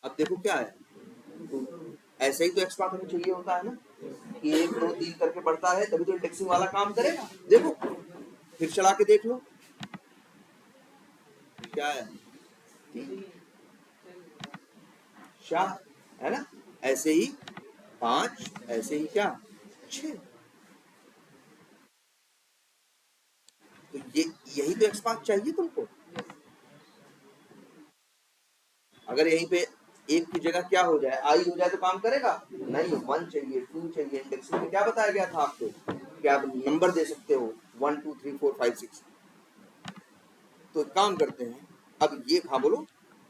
अब देखो क्या है, तो ऐसे ही तो एक्स बार हमें चाहिए होता है ना, कि 1 2 3 करके बढ़ता है, तभी तो इंडेक्सिंग वाला काम करेगा। देखो फिर चला के देख लो क्या है, शाह है ना, ऐसे ही 5, ऐसे ही क्या 6, तो ये यही तो एक्स बार चाहिए तुमको। अगर यहीं पे एक की जगह क्या हो जाए, आई हो जाए तो काम करेगा नहीं, 1 चाहिए 2 चाहिए। इंडेक्सिंग में क्या बताया गया था आपको कि आप नंबर दे सकते हो 1 2 3 4 5 6। तो एक काम करते हैं, अब ये हाँ बोलो,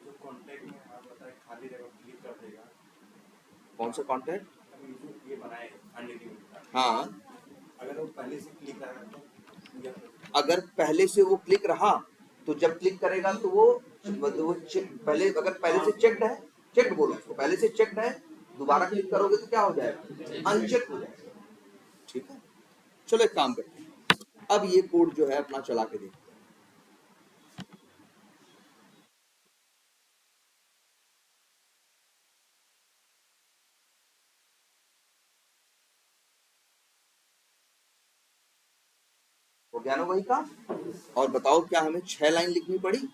जो कॉन्टैक्ट में आप बताए खाली जगह क्लिक कर देगा, कौन सा कॉन्टैक्ट, ये बनाए हाँ अगर वो पहले से क्लिक रहा तो, अगर पहले से वो क्लिक रहा तो जब क्लिक करेगा तो वो पहले, अगर पहले से चेक्ड है, चेक्ड बोलो उसको, पहले से चेक्ड है, दोबारा क्लिक करोगे तो क्या हो जाएगा, अनचेक हो जाएगा। ठीक है, चलो एक काम करते हैं, अब ये कोड जो है अपना चला के देखते हैं। हो गया ना वही काम, और बताओ क्या हमें 6 लाइन लिखनी पड़ी,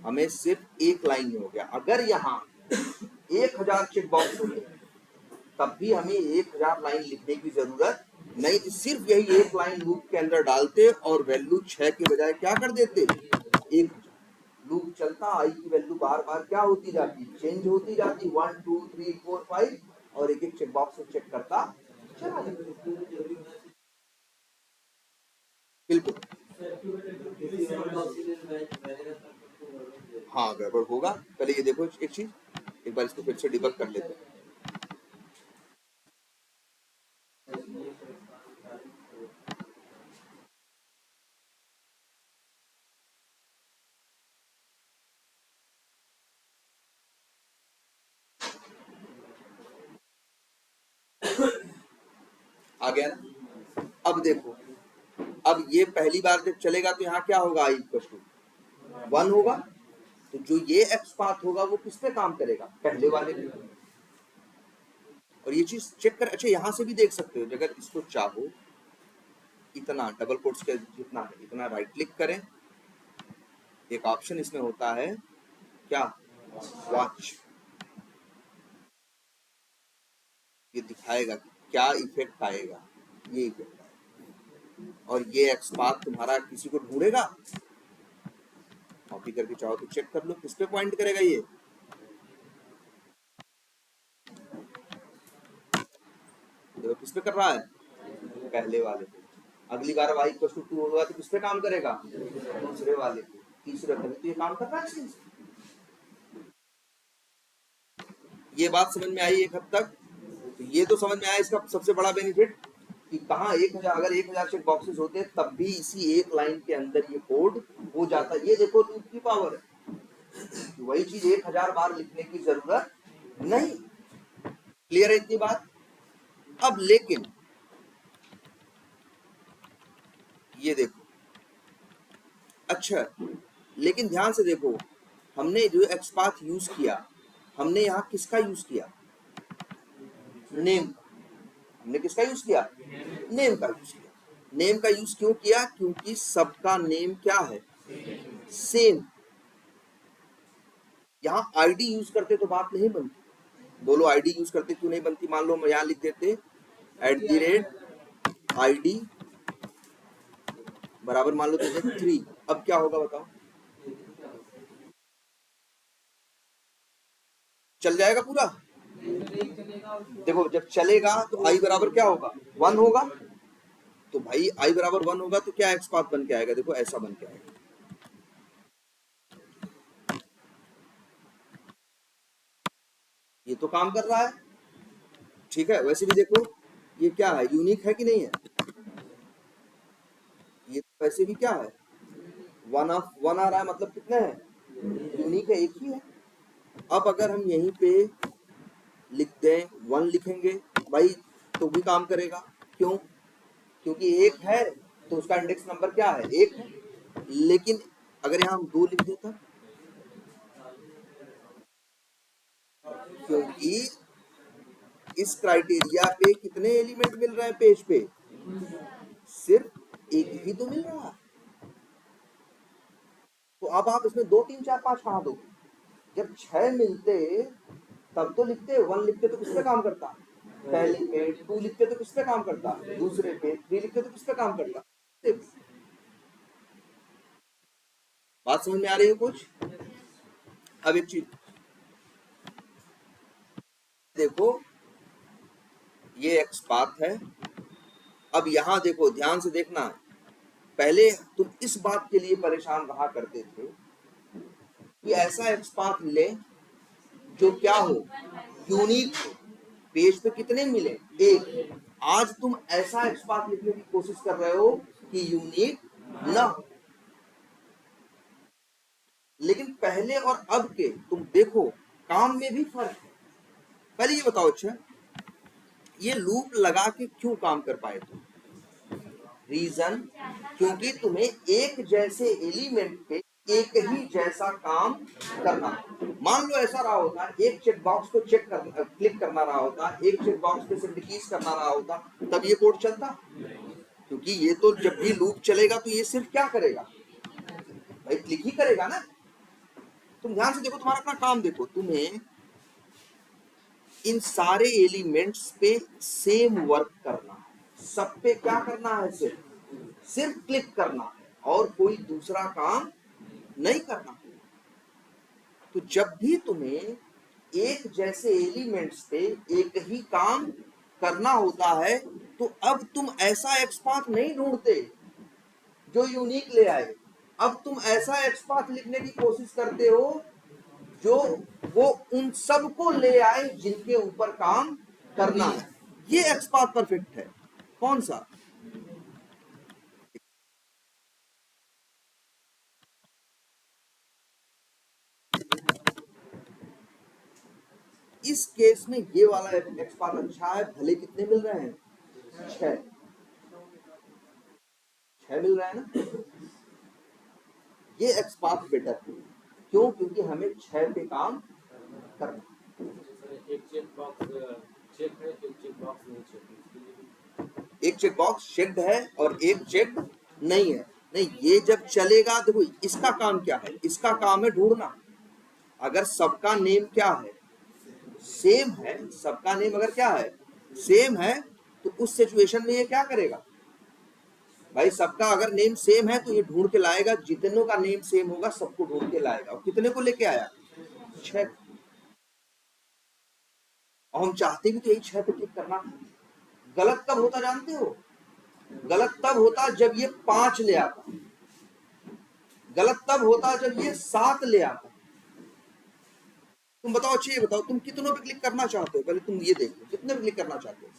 हमें सिर्फ 1 लाइन में हो गया। अगर यहाँ 1000 चेक बॉक्स होते तब भी हमें 1000 लाइन लिखने की जरूरत नहीं थी, सिर्फ यही 1 लाइन लूप के अंदर डालते और वैल्यू 6 के बजाय क्या कर देते 1000। लूप चलता, आई की वैल्यू बार बार क्या होती जाती, चेंज होती जाती, 1 2 3 4 5, और एक एक चेक बॉक्स को चेक करता चला जाता। बिल्कुल हाँ गड़बड़ होगा। पहले ये देखो एक चीज, एक बार इसको फिर से डिबग कर लेते हैं। आ गया ना, अब देखो, अब ये पहली बार जब चलेगा तो यहाँ क्या होगा, आई इक्वल टू 1 होगा, तो जो ये एक्स पाथ होगा वो किस पे काम करेगा, पहले वाले पे। और ये चीज चेक कर, अच्छा यहाँ से भी देख सकते हो, अगर इसको चाहो इतना डबल कोट्स के जितना है इतना राइट क्लिक करें, एक ऑप्शन इसमें होता है क्या, वॉच, ये दिखाएगा कि क्या इफेक्ट आएगा, ये इफेक्ट आएगा। और ये एक्स पाथ तुम्हारा किसी को ढूंढेगा, कॉपी करके चाहो तो चेक कर लो किस पे पॉइंट करेगा, ये देखो किस पे कर रहा है, पहले वाले पे। अगली बार y इक्वल टू 2 होगा तो किस पे काम करेगा, दूसरे वाले पे, तीसरे पे, तो ये काम कर रहा है। ये बात समझ में आई एक हद तक, तो ये तो समझ में आया इसका सबसे बड़ा बेनिफिट कि कहाँ 1000, अगर 1000 चेक बॉक्सेस होते तब भी इसी एक लाइन के अंदर ये कोड हो जाता। ये देखो लूप की पावर है, वही चीज 1000 बार लिखने की जरूरत नहीं। क्लियर है इतनी बात। अब लेकिन ये देखो, अच्छा, लेकिन ध्यान से देखो, हमने जो एक्सपाथ यूज किया, हमने यहाँ किसका यूज किया? नेम। हमने किसका यूज किया? नेम का यूज किया। नेम का यूज क्यों किया? क्योंकि सबका नेम क्या है? सेम। यहाँ आईडी यूज करते तो बात नहीं बनती। बोलो आईडी यूज करते क्यों नहीं बनती? मान लो हम यहाँ लिख देते @ID बराबर मान लो तो 3। अब क्या होगा बताओ? चल जाएगा पूरा? देखो जब चलेगा तो आई बराबर क्या होगा? 1 होगा। तो भाई आई बराबर 1 होगा तो क्या एक्सपाथ बन के आएगा? देखो ऐसा बन के आएगा। ये तो काम कर रहा है, ठीक है। वैसे भी देखो ये क्या है? यूनिक है कि नहीं है? ये तो वैसे भी क्या है? 1 आ रहा है, मतलब कितने हैं? यूनिक है, एक ही है। अब अगर हम यहीं पे लिख दें 1 लिखेंगे भाई तो भी काम करेगा। क्यों? क्योंकि एक है तो उसका इंडेक्स नंबर क्या है? 1 है। लेकिन अगर यहाँ हम 2 लिख देता, क्योंकि इस क्राइटेरिया पे कितने एलिमेंट मिल रहे हैं पेज पे? सिर्फ एक ही तो मिल रहा है। तो अब आप इसमें 2 3 4 5 कहाँ दोगे? जब 6 मिलते तब तो लिखते। 1 लिखते तो किस पे काम करता? पहले पे। 2 लिखते तो किस पे काम करता? दूसरे पे। 3 लिखते तो किस पे काम करता? बात समझ में आ रही है कुछ? अब एक चीज देखो, ये एक्सपाथ है। अब यहां देखो, ध्यान से देखना, पहले तुम इस बात के लिए परेशान रहा करते थे कि ऐसा एक्सपाथ ले जो क्या हो? यूनिक हो। पेज पे कितने मिले? 1। आज तुम ऐसा एक्सपाथ लिखने की कोशिश कर रहे हो कि यूनिक ना हो। लेकिन पहले और अब के तुम देखो, काम में भी फर्क है। पहले ये बताओ, अच्छा ये लूप लगा के क्यों काम कर पाए तुम? रीजन, क्योंकि तुम्हें एक जैसे एलिमेंट पे एक ही जैसा काम करना। मान लो ऐसा रहा होता, एक चेक बॉक्स को क्लिक करना रहा होता, एक चेक बॉक्स पे सिर्फ कीज करना रहा होता, तब ये कोड चलता? क्योंकि ये तो जब भी लूप चलेगा तो ये सिर्फ क्या करेगा भाई? क्लिक ही करेगा ना। तुम ध्यान से देखो, तुम्हारा अपना काम देखो, तुम्हें इन सारे एलिमेंट्स पे सेम वर्क करना है। सब पे क्या करना है? सिर्फ क्लिक करना है और कोई दूसरा काम नहीं करना। तो जब भी तुम्हें एक जैसे एलिमेंट्स पे एक ही काम करना होता है तो अब तुम ऐसा एक्सपाथ नहीं ढूंढते जो यूनिक ले आए। अब तुम ऐसा एक्सपाथ लिखने की कोशिश करते हो जो वो उन सब को ले आए जिनके ऊपर काम करना है। ये एक्सपाथ परफेक्ट है। कौन सा? इस केस में ये वाला एक्सपाथ अच्छा है। भले कितने मिल रहे हैं? 6 मिल रहा है ना। ये एक्सपाथ बेटर है। क्यों? क्योंकि हमें 6 पे काम करना। एक चेक बॉक्स चेक है, एक चेक बॉक्स नहीं चेक है। एक चेक बॉक्स चेक्ड है और एक चेक नहीं है। नहीं, ये जब चलेगा, देखो इसका काम क्या है? इसका काम है ढूंढना। अगर सबका नेम क्या है? सेम है। सबका नेम अगर क्या है? सेम है, तो उस सिचुएशन में ये क्या करेगा भाई? सबका अगर नेम सेम है तो ये ढूंढ के लाएगा, जितनों का नेम सेम होगा सबको ढूंढ के लाएगा। और कितने को लेके आया? 6। और हम चाहते भी तो यही 6 पे क्लिक करना। गलत कब होता जानते हो? गलत तब होता जब ये 5 ले आता। गलत तब होता जब ये 7 ले आता। तुम बताओ, अच्छे ये बताओ, तुम कितनों पे क्लिक करना चाहते हो? पहले तुम ये देखो, कितने पे क्लिक करना चाहते हो?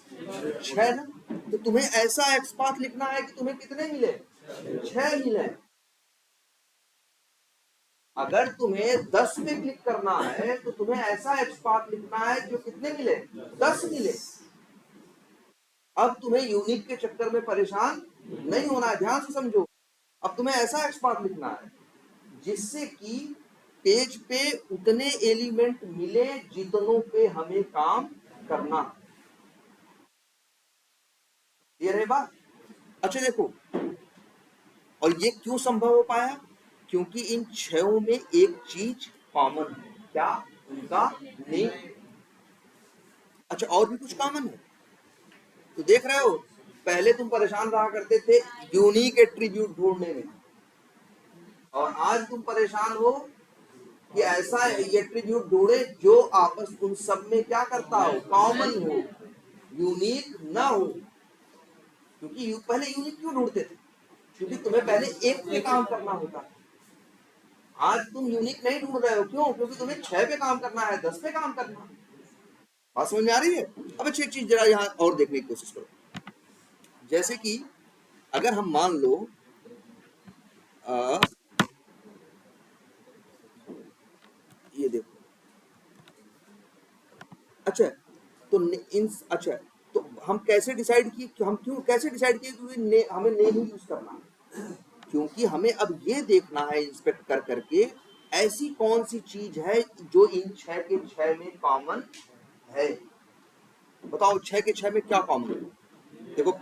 6 ना। तो तुम्हें ऐसा एक्सपाथ लिखना है कि तुम्हें कितने मिले? 6 मिले। अगर तुम्हें 10 पे क्लिक करना है तो तुम्हें ऐसा एक्सपाथ लिखना है जो कितने मिले? 10 मिले। अब तुम्हें यूनिक के चक्कर में परेशान नहीं होना है। ध्यान से समझो, अब तुम्हें ऐसा एक्सपाथ लिखना है जिससे कि पेज पे उतने एलिमेंट मिले जितनों पे हमें काम करना। ये रहे बात। अच्छा देखो, और ये क्यों संभव हो पाया? क्योंकि इन छयों में एक चीज कॉमन है। क्या? उनका नेम। अच्छा, और भी कुछ कॉमन है? तो देख रहे हो, पहले तुम परेशान रहा करते थे यूनिक एट्रीब्यूट ढूंढने में, और आज तुम परेशान हो कि ऐसा एट्रीब्यूट ढूंढे जो आपस उन सब में क्या करता हो, कॉमन हो, यूनिक ना हो। क्योंकि पहले यूनिक क्यों ढूंढते थे? क्योंकि तुम्हें पहले एक पे काम करना होता है। आज तुम यूनिक नहीं ढूंढ रहे हो, क्यों? क्योंकि तुम्हें 6 पे काम करना है, 10 पे काम करना है। बात समझ में आ रही है? अब अच्छी एक चीज जरा यहाँ और देखने की कोशिश करो। जैसे कि अगर हम मान लो ये देखो, अच्छा तो अच्छा तो हम कैसे डिसाइड किए कि हम क्यों कैसे डिसाइड किए कि हमें नेम ही यूज करना है? क्योंकि हमें अब ये देखना है इंस्पेक्ट कर करके ऐसी कौन सी चीज है जो इन 6 के 6 में कॉमन है। बताओ 6 के 6 में क्या कॉमन है? देखो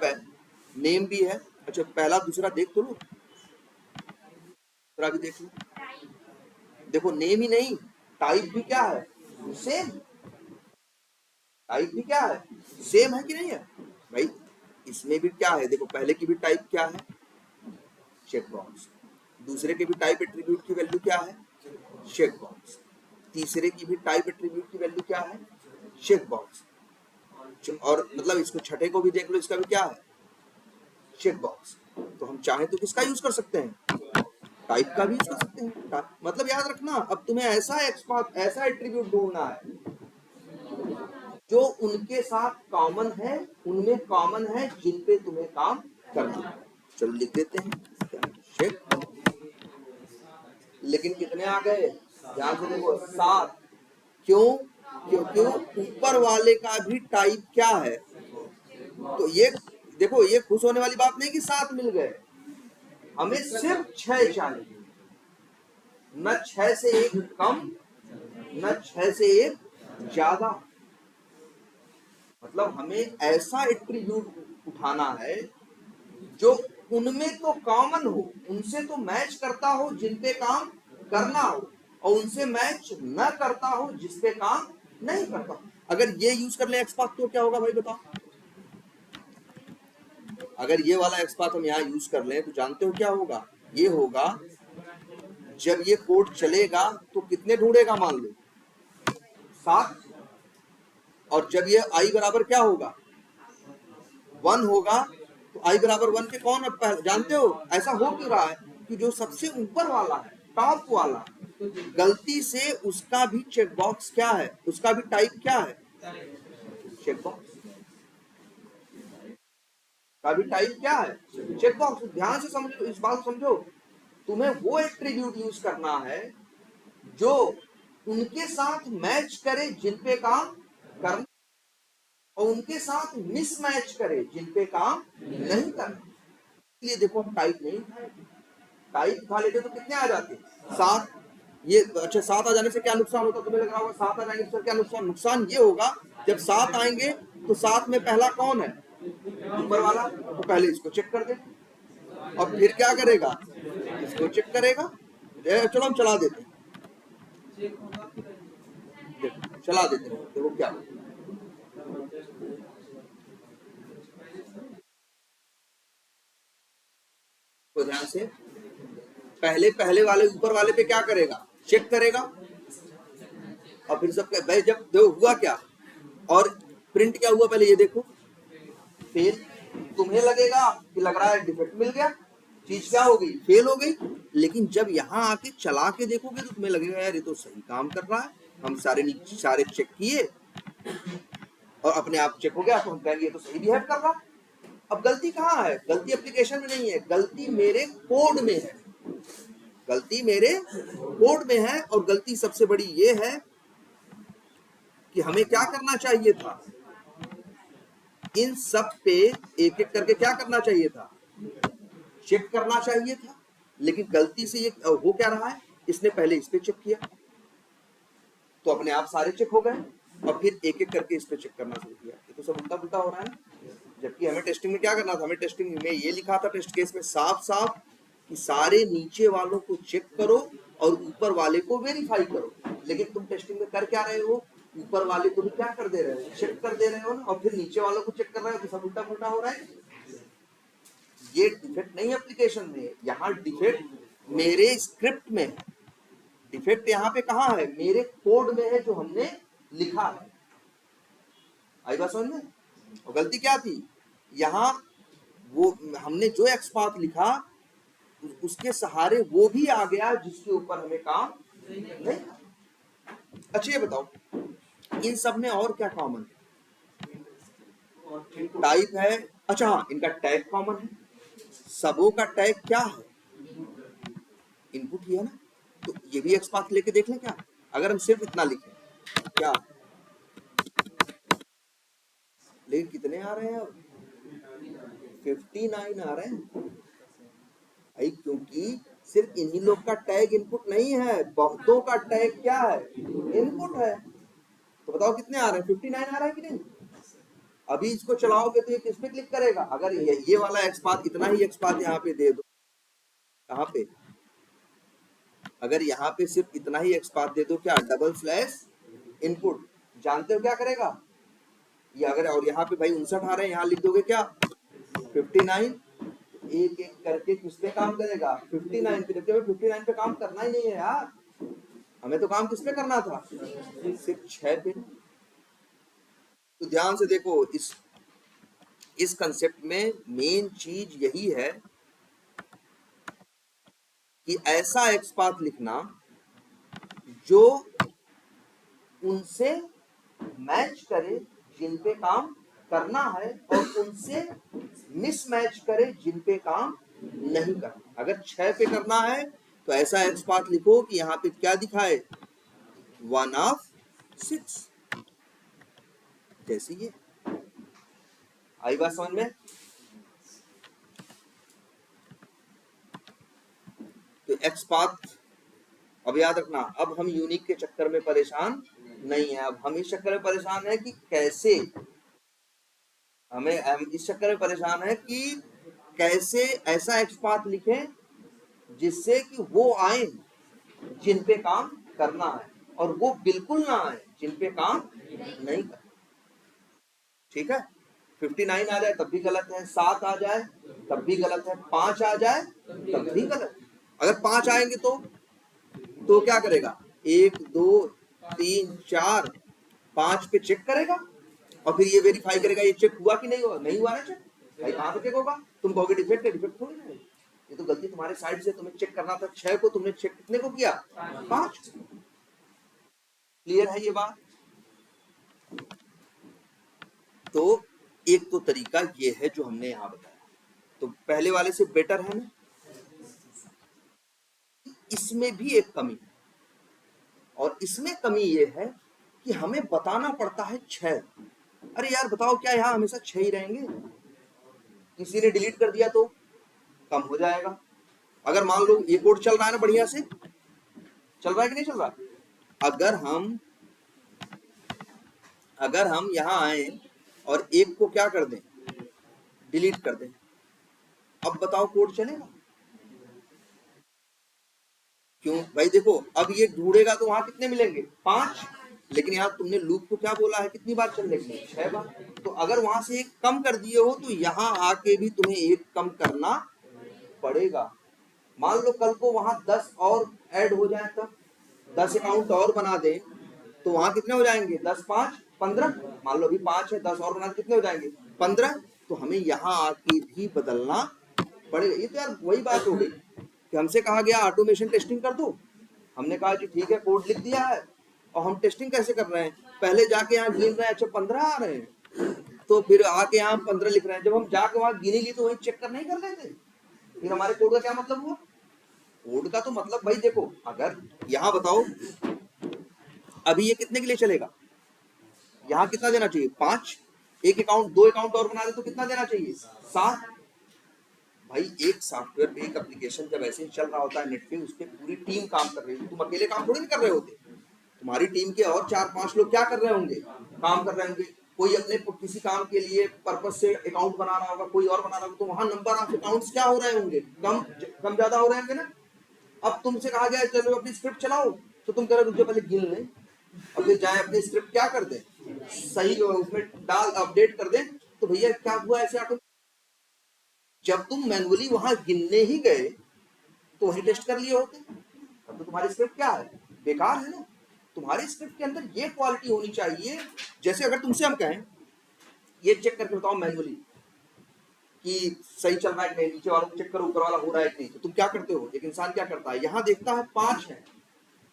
नेम भी है। अच्छा पहला दूसरा देख तो लो, दूसरा भी देख लो। देखो नेम ही नहीं, टाइप भी क्या है? सेम। टाइप भी क्या है? सेम है कि नहीं है भाई? इसमें भी क्या है? देखो पहले की भी टाइप क्या है? Check box. दूसरे के भी टाइप एट्रीब्यूट की वैल्यू क्या है? Check box. तीसरे की भी टाइप एट्रीब्यूट की वैल्यू क्या है? Check box. और मतलब इसको छठे को भी देख लो, इसका भी क्या है? Check box. तो हम चाहें तो किसका यूज कर सकते हैं? टाइप का भी यूज कर सकते हैं। मतलब याद रखना, अब तुम्हें ऐसा ऐसा एट्रीब्यूट ढूंढना है जो उनके साथ कॉमन है, उनमें कॉमन है जिन पे तुम्हें काम करना है। चलो लिख देते हैं चेक। लेकिन कितने आ गए? ध्यान से देखो 7। क्यों? क्योंकि ऊपर वाले का भी टाइप क्या है? तो ये देखो, ये खुश होने वाली बात नहीं कि 7 मिल गए, हमें सिर्फ 6 चाहिए। न 6 से एक कम, न 6 से एक ज्यादा। मतलब हमें ऐसा एट्रीब्यूट उठाना है जो उनमें तो कॉमन हो, उनसे तो मैच करता हो जिन पे काम करना हो, और उनसे मैच न करता हो जिस पे काम नहीं करता। अगर ये यूज कर ले एक्सपाथ तो क्या होगा भाई बताओ? अगर ये वाला एक्सपाथ हम यहाँ यूज कर लें तो जानते हो क्या होगा? ये होगा जब ये कोड चलेगा तो कितने ढूंढेगा? मान लो 7। और जब ये आई बराबर क्या होगा? 1 होगा। तो आई बराबर 1 के कौन जानते हो? ऐसा हो क्यों रहा है कि जो सबसे ऊपर वाला है, टॉप वाला, गलती से उसका भी चेक बॉक्स क्या है? उसका भी टाइप क्या है? Check box. का भी टाइप क्या है? Check box. ध्यान से समझो, इस बात को समझो। तुम्हें वो एट्रीब्यूट यूज करना है जो उनके साथ मैच करे जिन पे काम करना, और उनके साथ मिसमैच करे जिन पे काम नहीं करना। इसलिए देखो हम टाइप नहीं, टाइप उठा लेते तो कितने आ जाते? 7। ये अच्छा 7 आ जाने से क्या नुकसान होता? तुम्हें लग रहा होगा 7 आ जाने से क्या नुकसान? नुकसान ये होगा जब 7 आएंगे तो 7 में पहला कौन है? ऊपर वाला। तो पहले इसको चेक कर दे, और फिर क्या करेगा? इसको चेक करेगा। चलो हम चला देते हैं, चला देते हैं, देखो क्या। तो ध्यान से, पहले वाले ऊपर वाले पे क्या करेगा? चेक करेगा। और फिर सब भाई जब देखो हुआ क्या, और प्रिंट क्या हुआ पहले ये देखो, फेल। तुम्हें लगेगा कि लग रहा है डिफेक्ट मिल गया, चीज क्या हो गई? फेल हो गई। लेकिन जब यहाँ आके चला के देखोगे तो तुम्हें लगेगा यार ये तो सही काम कर रहा है, हम सारे चेक किए और अपने आप चेक हो गया, तो हम कहेंगे ये तो सही बिहेव कर रहा। अब गलती कहाँ है? गलती एप्लीकेशन में नहीं है, गलती मेरे कोड में है। गलती मेरे कोड में है, और गलती सबसे बड़ी ये है कि हमें क्या करना चाहिए था? इन सब पे एक एक करके क्या करना चाहिए था? चेक करना चाहिए था। लेकिन गलती से ये हो क्या रहा है, इसने पहले इस पे चेक किया तो अपने आप सारे चेक हो गए और फिर एक एक करके इस पे चेक करना शुरू किया। ये तो सब उल्टा पुल्टा हो रहा है ना। जबकि हमें टेस्टिंग में क्या करना था, हमें टेस्टिंग में ये लिखा था टेस्ट केस में साफ साफ कि सारे नीचे वालों को चेक करो और ऊपर वाले को वेरीफाई करो। लेकिन तुम टेस्टिंग में कर क्या रहे हो, ऊपर वाले को भी क्या कर दे रहे हो, चेक कर दे रहे हो ना, और फिर नीचे वालों को चेक कर रहे हो, तो सब उल्टा पुल्टा हो रहा है। ये डिफेक्ट नहीं एप्लीकेशन में, यहाँ डिफेक्ट मेरे स्क्रिप्ट में है। डिफेक्ट यहाँ पे कहाँ है, मेरे कोड में है जो हमने लिखा है। आई बात समझ में? और गलती क्या थी, यहाँ वो हमने जो एक्सपाथ लिखा उसके सहारे वो भी आ गया जिसके ऊपर हमें काम नहीं। अच्छा ये बताओ इन सब में और क्या कॉमन है, टाइप है, अच्छा हाँ इनका टैग कॉमन है। सबों का टैग क्या है, इनपुट ही है ना। तो ये भी एक्सपाथ लेके देख लें क्या, अगर हम सिर्फ इतना लिखें क्या, लेकिन कितने आ रहे हैं अब, 59 आ रहे हैं भाई, क्योंकि सिर्फ इन्हीं लोग का टैग इनपुट नहीं है, बहुतों का टैग क्या है, इनपुट है। तो बताओ कितने आ रहे हैं, 59 आ रहा है कि नहीं। अभी इसको चलाओगे तो ये किस पे क्लिक करेगा, अगर ये वाला एक्सपाथ इतना ही एक्सपाथ यहाँ पे दे दो, कहाँ पे, अगर यहाँ पे सिर्फ इतना ही एक्सपाथ दे दो क्या, डबल स्लैश इनपुट, जानते हो क्या करेगा ये, अगर और यहाँ पे भाई 59 आ रहे हैं, यहाँ लिख दोगे क्या 59, एक एक करके किस पे काम करेगा, 59 पे। जबकि हमें 59 पे काम करना ही नहीं है यार, हमें तो काम किस पे करना था, सिर्फ 6 पे। तो ध्यान से देखो, इस कंसेप्ट में मेन चीज यही है कि ऐसा एक्सपाथ लिखना जो उनसे मैच करे जिन पे काम करना है और उनसे मिसमैच करे जिन पे काम नहीं करना। अगर 6 पे करना है तो ऐसा एक्सपाथ लिखो कि यहाँ पे क्या दिखाए, 1 of 6, जैसे ये। आई बात समझ में? तो एक्सपाथ अब याद रखना, अब हम यूनिक के चक्कर में परेशान नहीं है, अब हम इस चक्कर में परेशान है कि कैसे हम इस चक्कर में परेशान है कि कैसे ऐसा एक्सपाथ लिखें जिससे कि वो आए जिन पे काम करना है और वो बिल्कुल ना आए जिन पे काम नहीं करना। ठीक है, 59 आ जाए तब भी गलत है, 7 आ जाए तब भी गलत है, 5 आ जाए तब भी गलत है। अगर 5 आएंगे तो क्या करेगा, 1 2 3 4 5 पे चेक करेगा और फिर ये वेरीफाई करेगा ये चेक हुआ कि नहीं हुआ, नहीं हुआ ना चेक, भाई कहाँ पे चेक होगा, तुम कहोगे डिफेक्ट है, डिफेक्ट थोड़ी ना है, ये तो गलती तुम्हारे साइड से, तुम्हें चेक करना था 6 को, तुमने चेक कितने को किया, 5। क्लियर है ये बात? तो एक तो तरीका ये है जो हमने यहाँ बताया, तो पहले वाले से बेटर है ना। इसमें भी एक कमी है, और इसमें कमी ये है कि हमें बताना पड़ता है 6। अरे यार बताओ क्या यहाँ हमेशा 6 ही रहेंगे, किसी ने डिलीट कर दिया तो कम हो जाएगा। अगर मान लो ये कोड चल रहा है ना, बढ़िया से चल रहा है कि नहीं चल रहा, अगर हम यहाँ आए और एक को क्या कर दें, डिलीट कर दें, अब बताओ कोड चलेगा? क्यों भाई, देखो अब ये ढूंढेगा तो वहां कितने मिलेंगे, 5, लेकिन यहाँ तुमने लूप को क्या बोला है, कितनी बार चलने के लिए, 6 बार। तो अगर वहां से एक कम कर दिए हो तो यहाँ आके भी तुम्हें एक कम करना पड़ेगा। मान लो कल को वहां 10 और ऐड हो जाए, तब 10 अकाउंट और बना दे तो वहां कितने हो जाएंगे, 10 5 15, मान लो अभी 5 है, 10 और बना दे कितने हो जाएंगे, 15। तो हमें यहाँ आके भी बदलना पड़ेगा। ये तो यार वही बात हो गई कि हमसे कहा गया ऑटोमेशन टेस्टिंग कर दो, हमने कहा कि ठीक है कोड लिख दिया है, और हम टेस्टिंग कैसे कर रहे हैं, पहले जाके यहाँ गिन रहे हैं, अच्छा 15 आ रहे हैं, तो फिर आके यहाँ 15 लिख रहे हैं। जब हम जाके वहां गिनी ली तो वही चेक कर नहीं कर रहे थे, फिर हमारे कोड का क्या मतलब हुआ? कोड का तो मतलब भाई देखो, अगर यहाँ बताओ अभी ये कितने के लिए चलेगा, यहाँ कितना देना चाहिए, 5, एक अकाउंट 2 अकाउंट और बना दे तो कितना देना चाहिए, 7। भाई एक सॉफ्टवेयर पे, एक एप्लीकेशन जब ऐसे ही चल रहा होता है नेट पे, उस पर पूरी टीम काम कर रही है, तुम अकेले काम थोड़ी नहीं कर रहे होते, तुम्हारी टीम के और 4-5 लोग क्या कर रहे होंगे, काम कर रहे होंगे। कोई अपने किसी काम के लिए पर्पज से अकाउंट बना रहा होगा, कोई और बना रहा होगा, तो वहां नंबर ऑफ अकाउंट्स क्या हो रहे होंगे, कम ज्यादा हो रहे होंगे ना। अब तुमसे कहा गया चलो अपनी स्क्रिप्ट चलाओ, तो तुम कह रहे रुको पहले गिन लें, और फिर जाए अपनी स्क्रिप्ट क्या कर दें, सही उसमें डाल अपडेट कर दें। तो भैया क्या हुआ ऐसे ऑटो, जब तुम मैनुअली वहां गिनने ही गए तो वही टेस्ट कर लिए होते, अब तो तुम्हारी स्क्रिप्ट क्या है, बेकार है ना। तुम्हारी स्क्रिप्ट के अंदर ये क्वालिटी होनी चाहिए। जैसे अगर तुमसे हम कहें ये चेक करके बताओ मैनुअली कि सही चल रहा है कि नहीं, नीचे वाला चेक करो ऊपर वाला हो रहा है कि नहीं, तो तुम क्या करते हो, एक इंसान क्या करता है, यहाँ देखता है 5 है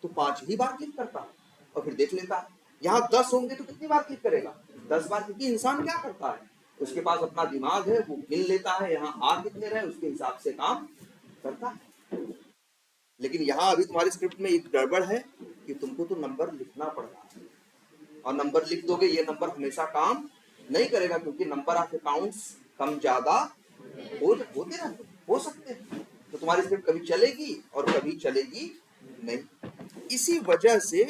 तो 5 ही बार क्लिक करता है और फिर देख लेता है। यहाँ 10 होंगे तो कितनी बार क्लिक करेगा, 10 बार, क्योंकि इंसान क्या करता है, उसके पास अपना दिमाग है, वो गिन लेता है यहाँ आ कितने रहे उसके हिसाब से काम करता है। लेकिन यहाँ अभी तुम्हारी स्क्रिप्ट में एक गड़बड़ है कि तुमको तो नंबर लिखना पड़ रहा है, और नंबर लिख दोगे, ये नंबर हमेशा काम नहीं करेगा, क्योंकि नंबर ऑफ अकाउंट्स कम ज्यादा होते रहते, हो सकते हैं। तो तुम्हारी स्क्रिप्ट कभी चलेगी और कभी चलेगी नहीं। इसी वजह से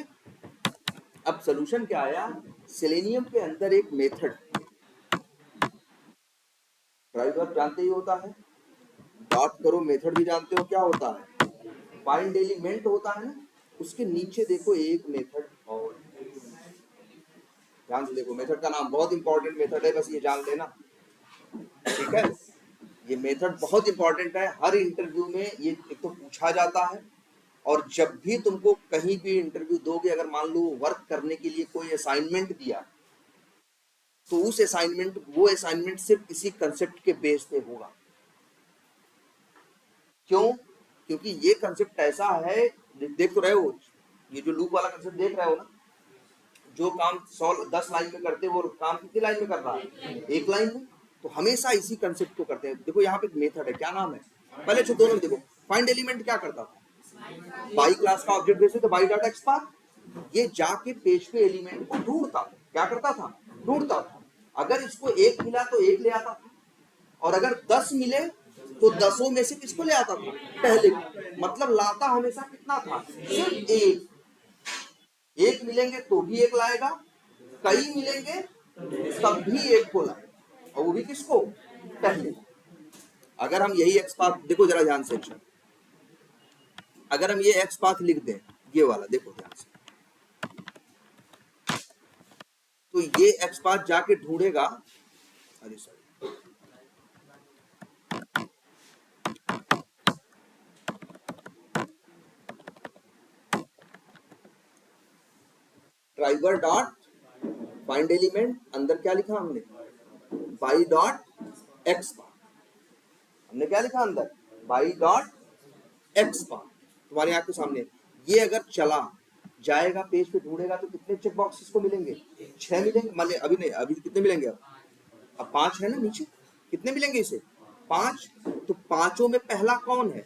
अब सोल्यूशन क्या आया, सेलेनियम के अंदर एक मेथड, ड्राइवर जानते ही होता है, डॉट करो मेथड भी जानते हो क्या होता है, फाइंड एलिमेंट होता है ना, उसके नीचे देखो एक मेथड और, ध्यान से देखो, मेथड का नाम बहुत इंपॉर्टेंट मेथड है, बस ये जान लेना, ठीक है। ये मेथड बहुत इंपॉर्टेंट है, हर इंटरव्यू में ये एक तो पूछा जाता है, और जब भी तुमको कहीं भी इंटरव्यू दोगे, अगर मान लो वर्क करने के लिए कोई असाइनमेंट दिया, तो उस असाइनमेंट, वो असाइनमेंट सिर्फ इसी कंसेप्ट के बेस पे होगा। क्यों, क्योंकि ये कंसेप्ट ऐसा है, देख तो रहे हो, ये जो लूप वाला कंसेप्ट देख रहे हो ना, जो काम 10 लाइन में करते वो काम कितनी लाइन में कर रहा है, 1 लाइन में। तो हमेशा इसी कंसेप्ट को करते हैं। देखो यहाँ पे मेथड है, क्या नाम है, पहले दोनों में देखो, फाइंड एलिमेंट क्या करता था, बाई क्लास का ऑब्जेक्ट बेस है तो बाई डॉट एक्सपाथ, ये जाके पेज पे एलिमेंट को ढूंढता, क्या करता था, ढूंढता था। अगर इसको 1 मिला तो 1 ले आता था, और अगर 10 मिले तो 10 में से किसको ले आता था, पहले, मतलब लाता हमेशा कितना था, सिर्फ 1। 1 मिलेंगे तो भी 1 लाएगा, कई मिलेंगे तब भी 1 को लाएगा, और वो भी किसको, पहले। अगर हम यही एक्स पाथ, देखो जरा ध्यान से, अगर हम ये एक्स पाथ लिख दें, ये वाला देखो ध्यान से, तो ये एक्स पाथ जाके ढूंढेगा, अरे sorry, driver dot find element, अंदर क्या लिखा हमने, बाई डॉट एक्स पाथ, हमने क्या लिखा अंदर, बाई डॉट एक्स पाथ, तुम्हारे आंख के सामने। ये अगर चला जाएगा पेज पे ढूंढेगा तो कितने चेक बॉक्सेस को मिलेंगे, 6 मिलेंगे, मान ले अभी नहीं, अभी कितने मिलेंगे, अब 5 है ना नीचे, कितने मिलेंगे इसे, 5। तो 5 में पहला कौन है,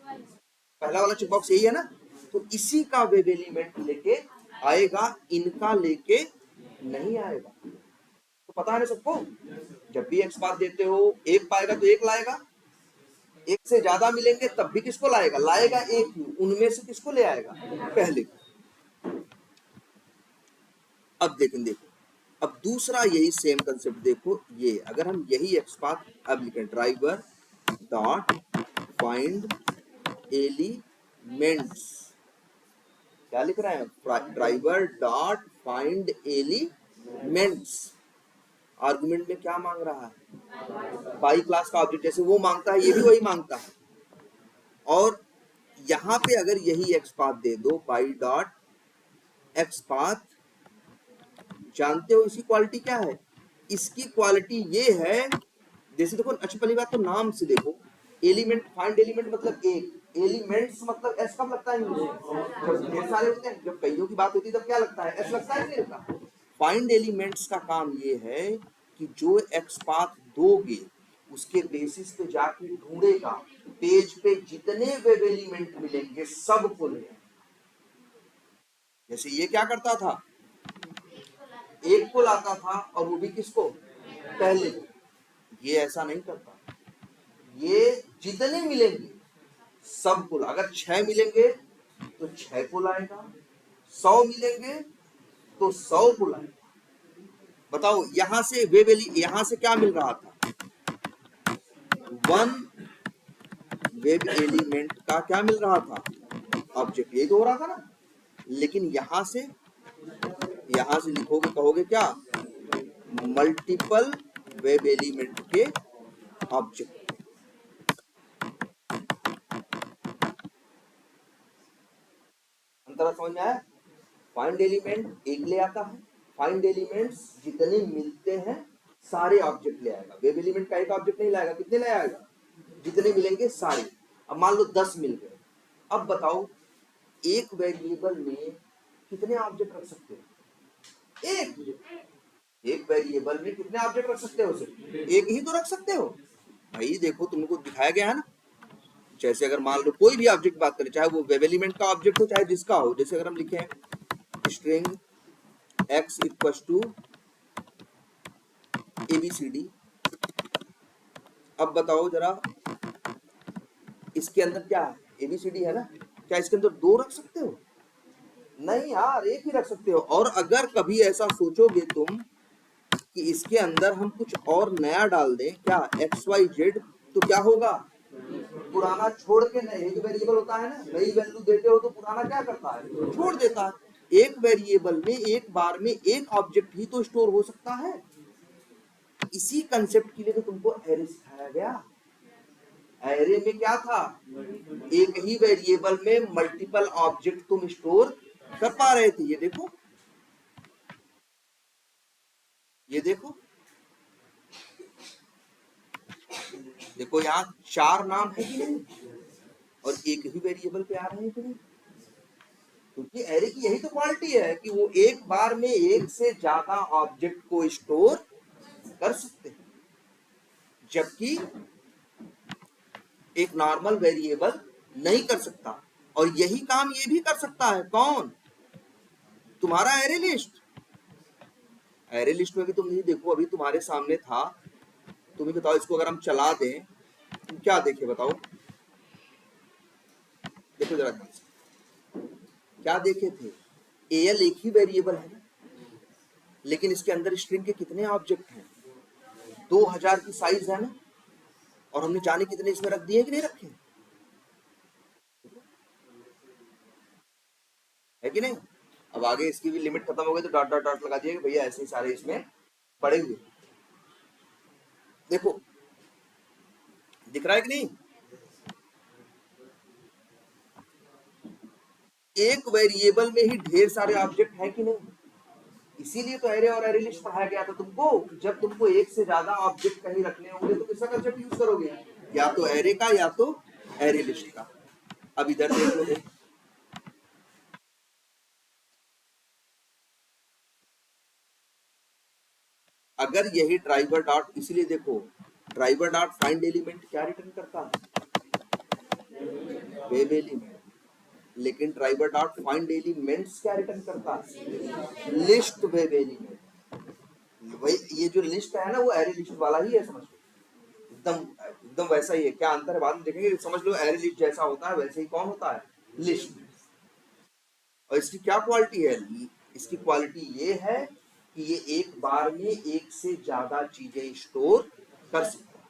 पहला वाला चेक बॉक्स यही है ना, तो इसी का वेब एलिमेंट लेके आएगा, इनका लेके नहीं आएगा। तो पता है ना सबको, जब भी एक्स पाथ देते हो, 1 पाएगा तो 1 लाएगा, 1 से ज्यादा मिलेंगे तब भी किसको लाएगा, लाएगा 1 ही, उनमें से किसको ले आएगा, पहले। अब देखो, अब दूसरा यही सेम कंसेप्ट देखो, ये अगर हम यही एक्स पाथ अब लिखें, ड्राइवर डॉट फाइंड एलिमेंट्स, क्या लिख रहे हैं, driver dot find elements, argument में क्या मांग रहा है, बाई क्लास का ऑब्जेक्ट, जैसे वो मांगता है ये भी वही मांगता है। और यहाँ पे अगर यही एक्स पाथ दे दो, बाई डॉट एक्स पाथ, जानते हो इसकी क्वालिटी क्या है, इसकी क्वालिटी ये है, जैसे देखो, अच्छी पहली बात तो नाम से देखो, एलिमेंट, फाइंड एलिमेंट मतलब एक, एलिमेंट्स मतलब एस कब लगता है, जब ढेर सारे होते हैं, जब कईयों की बात होती है तब क्या लगता है, एस लगता है, नहीं लगता। फाइंड एलिमेंट्स का काम ये है कि जो एक्स पाथ दोगे उसके बेसिस पे जाके ढूंढेगा, पेज पे जितने वेब एलिमेंट मिलेंगे सब को ले। जैसे ये क्या करता था, 1 को लाता था, और वो भी किसको, पहले। ये ऐसा नहीं करता, ये जितने मिलेंगे सब को, अगर 6 मिलेंगे तो 6 को लाएगा, 100 मिलेंगे तो 100 को लाएगा। बताओ यहां से यहां से क्या मिल रहा था, 1 वेब एलिमेंट का क्या मिल रहा था, ऑब्जेक्ट, यही तो हो रहा था ना। लेकिन यहां से लिखोगे, कहोगे क्या, मल्टीपल वेब एलिमेंट के ऑब्जेक्ट। अंतर समझ में आया? फाइंड एलिमेंट एक ले आता है, फाइंड एलिमेंट्स जितने मिलते हैं सारे ऑब्जेक्ट ले आएगा। वेब एलिमेंट का एक ऑब्जेक्ट नहीं लाएगा, कितने ले आएगा, जितने मिलेंगे सारे। अब मान लो 10 मिल गए, अब बताओ एक वेरिएबल में कितने ऑब्जेक्ट रख सकते हो, एक वेरिएबल में कितने ऑब्जेक्ट रख सकते हो, सिर्फ एक ही तो रख सकते हो भाई। देखो तुमको दिखाया गया है ना, जैसे अगर मान लो कोई भी ऑब्जेक्ट बात करें, चाहे वो वेब एलिमेंट का ऑब्जेक्ट हो चाहे जिसका हो, जैसे अगर हम लिखें string x equals to ABCD, अब बताओ जरा इसके अंदर क्या है, ABCD है ना, क्या इसके अंदर 2 रख सकते हो, नहीं यार एक ही रख सकते हो। और अगर कभी ऐसा सोचोगे तुम कि इसके अंदर हम कुछ और नया डाल दें, क्या XYZ, तो क्या होगा, पुराना छोड़ के नए, एक वेरिएबल होता है ना, नई वैल्यू देते हो तो पुराना क्या करता है, छोड़ देता है। एक वेरिएबल में एक बार में एक ऑब्जेक्ट ही तो स्टोर हो सकता है। इसी कंसेप्ट के लिए तो तुमको एरे सिखाया गया। एरे में क्या था, एक ही वेरिएबल में मल्टीपल ऑब्जेक्ट तुम स्टोर कर पा रहे थे। ये देखो, ये देखो, देखो यहाँ 4 नाम है कि नहीं, और एक ही वेरिएबल पे आ रहे हैं कि नहीं। क्योंकि एरे की यही तो क्वालिटी है कि वो एक बार में एक से ज्यादा ऑब्जेक्ट को स्टोर कर सकते हैं, जबकि एक नॉर्मल वेरिएबल नहीं कर सकता। और यही काम ये भी कर सकता है, कौन, तुम्हारा एरे लिस्ट। एरे लिस्ट में भी तुम नहीं, देखो अभी तुम्हारे सामने था, तुम ही बताओ इसको अगर हम चला दें तुम क्या देखे, बताओ, देखो जरा क्या देखे थे, AL एक ही वेरिएबल है ना, लेकिन इसके अंदर स्ट्रिंग के कितने ऑब्जेक्ट हैं, 2000 की साइज है ना, और हमने जाने कितने इसमें रख दिए कि नहीं रखे, है कि नहीं। अब आगे इसकी भी लिमिट खत्म हो गई तो डॉट डॉट डॉट लगा दिए भैया, ऐसे ही सारे इसमें पड़े हुए। देखो दिख रहा है कि नहीं, एक वेरिएबल में ही ढेर सारे ऑब्जेक्ट हैं कि नहीं। इसीलिए तो एरे और एरे लिस्ट पढ़ाया गया था तुमको। जब तुमको एक से ज्यादा ऑब्जेक्ट कहीं रखने होंगे तो किसका कंसेप्ट यूज करोगे, या तो एरे का या तो एरे लिस्ट का। अब इधर देखो, अगर यही ड्राइवर डॉट, इसीलिए देखो ड्राइवर डॉट फाइंड एलिमेंट क्या रिटर्न करता है, वेब एलिमेंट, लेकिन ड्राइवर डॉट फाइंड एलिमेंट्स क्या रिटर्न करता है, लिस्ट वेब एलिमेंट। वही ये जो लिस्ट है ना वो एरे लिस्ट वाला ही है, समझ लो, एकदम एकदम वैसा ही है। क्या अंतर है बाद में देखेंगे, समझ लो एरे लिस्ट जैसा होता है वैसे ही कौन होता है, लिस्ट। और इसकी क्या क्वालिटी है, इसकी क्वालिटी ये है कि ये एक बार में एक से ज्यादा चीजें स्टोर कर सकता है।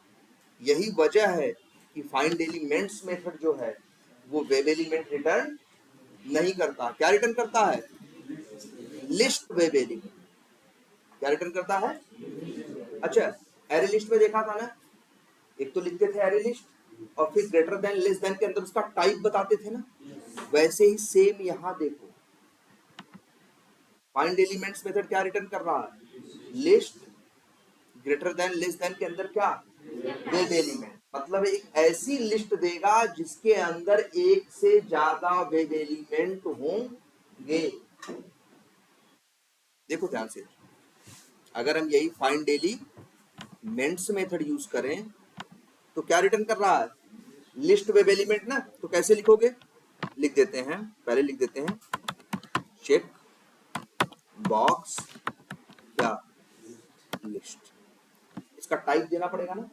यही वजह है कि फाइंड एलिमेंट्स मेथड जो है वो वेब एलिमेंट रिटर्न नहीं करता। क्या रिटर्न करता है, लिस्ट वेब एलिमेंट। क्या रिटर्न करता है, अच्छा एरे लिस्ट में देखा था ना, एक तो लिखते थे एरे लिस्ट और फिर ग्रेटर देन लेस देन के अंदर उसका टाइप बताते थे ना, वैसे ही सेम यहां देखो फाइंड एलिमेंट्स मेथड क्या रिटर्न कर रहा है, list, greater than less than के अंदर क्या, वेब एलिमेंट। मतलब एक ऐसी लिस्ट देगा जिसके अंदर एक से ज्यादा वेब एलिमेंट होंगे। देखो ध्यान से, अगर हम यही फाइंड एलिमेंट्स मेथड यूज करें तो क्या रिटर्न कर रहा है, लिस्ट वेब एलिमेंट ना। तो कैसे लिखोगे, लिख देते हैं, पहले लिख देते हैं चेक बॉक्स क्या, लिस्ट। इसका टाइप देना पड़ेगा ना,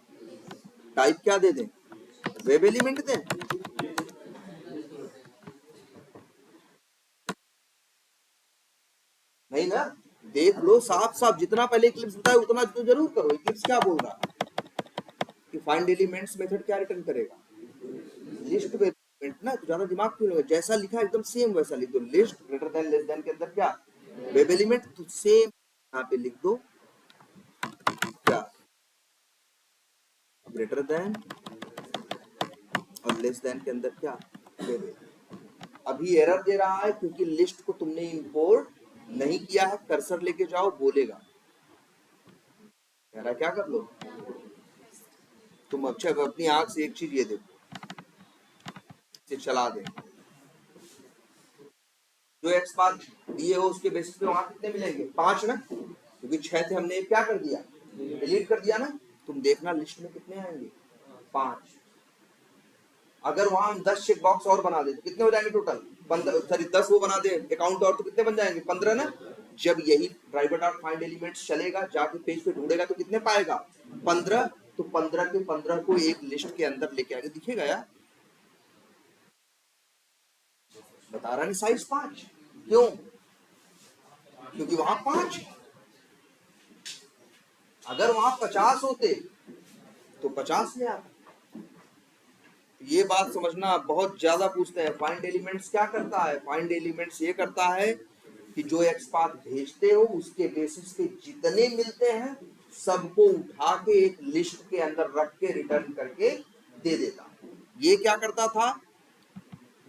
टाइप क्या दे दें, वेब एलिमेंट दें? नहीं ना, देख लो साफ साफ, जितना पहले इक्लिप्स बताया उतना तो जरूर करो। इक्लिप्स क्या बोल रहा कि फाइंड एलिमेंट्स मेथड क्या रिटर्न करेगा? लिस्ट वेब एलिमेंट ना, तो ज्यादा दिमाग क्यों लगा, जैसा लिखा एकदम सेम वैसा लिख दो। List greater than less than के अंदर क्या वेब एलिमेंट, तो सेम यहाँ पे लिख दो क्या ग्रेटर देन और लेस देन के अंदर क्या वेब एलिमेंट। अभी एरर दे रहा है क्योंकि लिस्ट को तुमने इंपोर्ट नहीं किया है। कर्सर लेके जाओ, बोलेगा कह रहा क्या कर लो तुम। अच्छा अपनी आंख से एक चीज ये देखो, इसे चला दे, जो एक्स पाथ दिए हो उसके बेसिस पे वहां कितने मिलेंगे? 5 ना, क्योंकि 6 थे, हमने क्या कर दिया? डिलीट कर दिया ना। तुम देखना लिस्ट में कितने आएंगे? 5। अगर वहां हम 10 चेक बॉक्स और बना दे तो कितने हो जाएंगे टोटल? 15, सॉरी 10 वो बना दे अकाउंट और, तो कितने बन जाएंगे? 15 ना। जब यही ड्राइवर डॉट फाइंड एलिमेंट्स चलेगा, जाके पेज पे ढूंढेगा तो कितने पाएगा? 15। तो 15 के 15 को एक लिस्ट के अंदर लेके आगे दिखेगा यार। बता रहा नहीं साइज 5 क्यों? क्योंकि वहां 5। अगर वहां 50 होते तो 50 ले आता। ये बात समझना, बहुत ज्यादा पूछते हैं फाइंड एलिमेंट्स क्या करता है। फाइंड एलिमेंट्स ये करता है कि जो एक्स पाथ भेजते हो उसके बेसिस पे जितने मिलते हैं सबको उठा के एक लिस्ट के अंदर रख के रिटर्न करके दे देता। ये क्या करता था,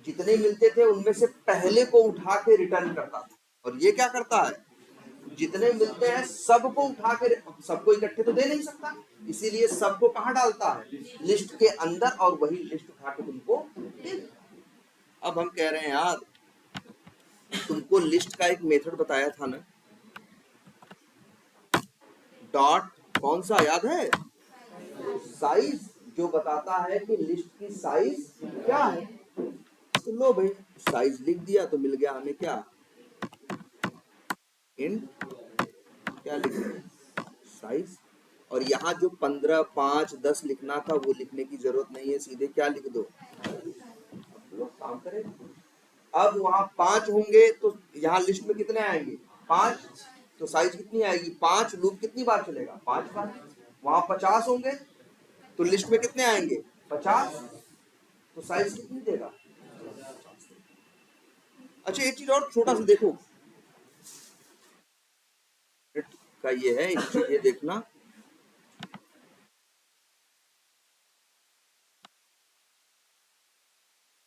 जितने मिलते थे उनमें से पहले को उठा के रिटर्न करता था। और ये क्या करता है, जितने मिलते हैं सबको उठा के, सबको इकट्ठे तो दे नहीं सकता, इसीलिए सबको कहां डालता है? लिस्ट के अंदर, और वही लिस्ट उठा के तुमको दे देता। अब हम कह रहे हैं यार, तुमको लिस्ट का एक मेथड बताया था ना, डॉट कौन सा याद है? साइज, जो बताता है कि लिस्ट की साइज क्या है। तो लो भाई साइज लिख दिया तो मिल गया हमें क्या? इन क्या लिख रहे हैं? साइज। और यहाँ जो 15, 5, 10 लिखना था वो लिखने की जरूरत नहीं है, सीधे क्या लिख दो? लोग काम करें। अब वहां 5 होंगे तो यहाँ लिस्ट में कितने आएंगे? 5। तो साइज कितनी आएगी? 5। लूप कितनी बार चलेगा? 5 बार। वहां 50 होंगे तो लिस्ट में कितने आएंगे? 50। तो साइज कितनी देगा? अच्छा एक चीज और छोटा सा देखो का ये है, एक चीज ये देखना,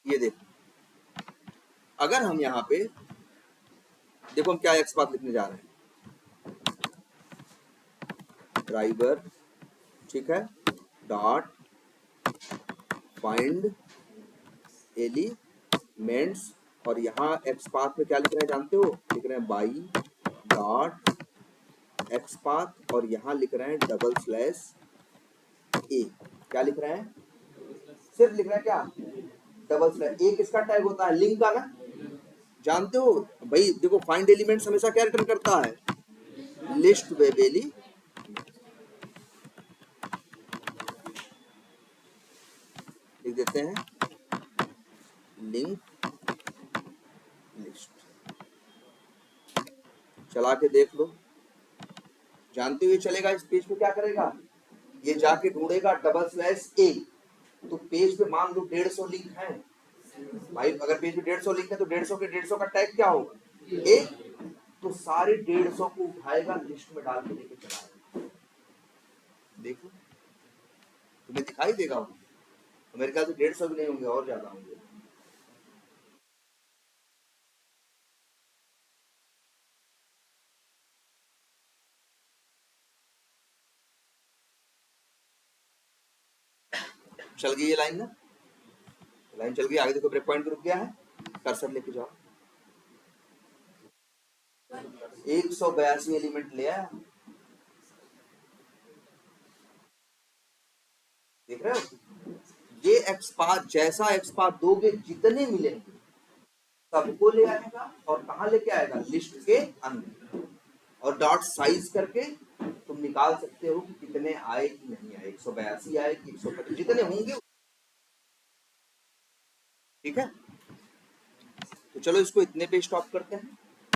ये देखो, अगर हम यहाँ पे देखो, हम क्या एक्स पाथ लिखने जा रहे हैं, ड्राइवर, ठीक है, डॉट फाइंड एलिमेंट्स, और यहाँ एक्स पाथ में क्या लिख रहे हैं जानते हो? लिख रहे हैं बाई डॉट एक्स पाथ, और यहाँ लिख रहे हैं डबल स्लैश ए। क्या लिख रहे हैं? सिर्फ लिख रहे हैं क्या? Double slash A. किसका टैग होता है? लिंक का ना, जानते हो भाई। देखो फाइंड एलिमेंट्स हमेशा क्या रिटर्न करता है? List web element. लिख देते हैं लिंक लिस्ट। चला के देख लो, जानते हुए चलेगा इस पेज पे क्या करेगा? ये जाके ढूंढेगा डबल स्लैश ए। तो पेज पे मान लो 150 लिंक है भाई, अगर पेज पे 150 लिंक है तो 150 के 150 का टैग क्या होगा? ए। तो सारे 150 को उठाएगा, लिस्ट में डाल के लेके चलाएगा। देखो तुम्हें दिखाई देगा वो। मेरे ख्याल से 150 भी नहीं होंगे, और ज्यादा होंगे। चल गई ये लाइन ना, लाइन चल गई। आगे देखो ब्रेक पॉइंट रुक गया है, कर्सर लेके जाओ। 182 एलिमेंट ले आया, देख रहे हो? ये एक्स पाथ, जैसा एक्स पाथ दोगे जितने मिलेंगे सबको ले आएगा, और कहाँ लेके आएगा? लिस्ट के अंदर। और डॉट साइज करके तुम निकाल सकते हो कि कितने आए कि नहीं आए, 182 आए कि 125, जितने होंगे ठीक है, तो चलो इसको इतने पे स्टॉप करते हैं।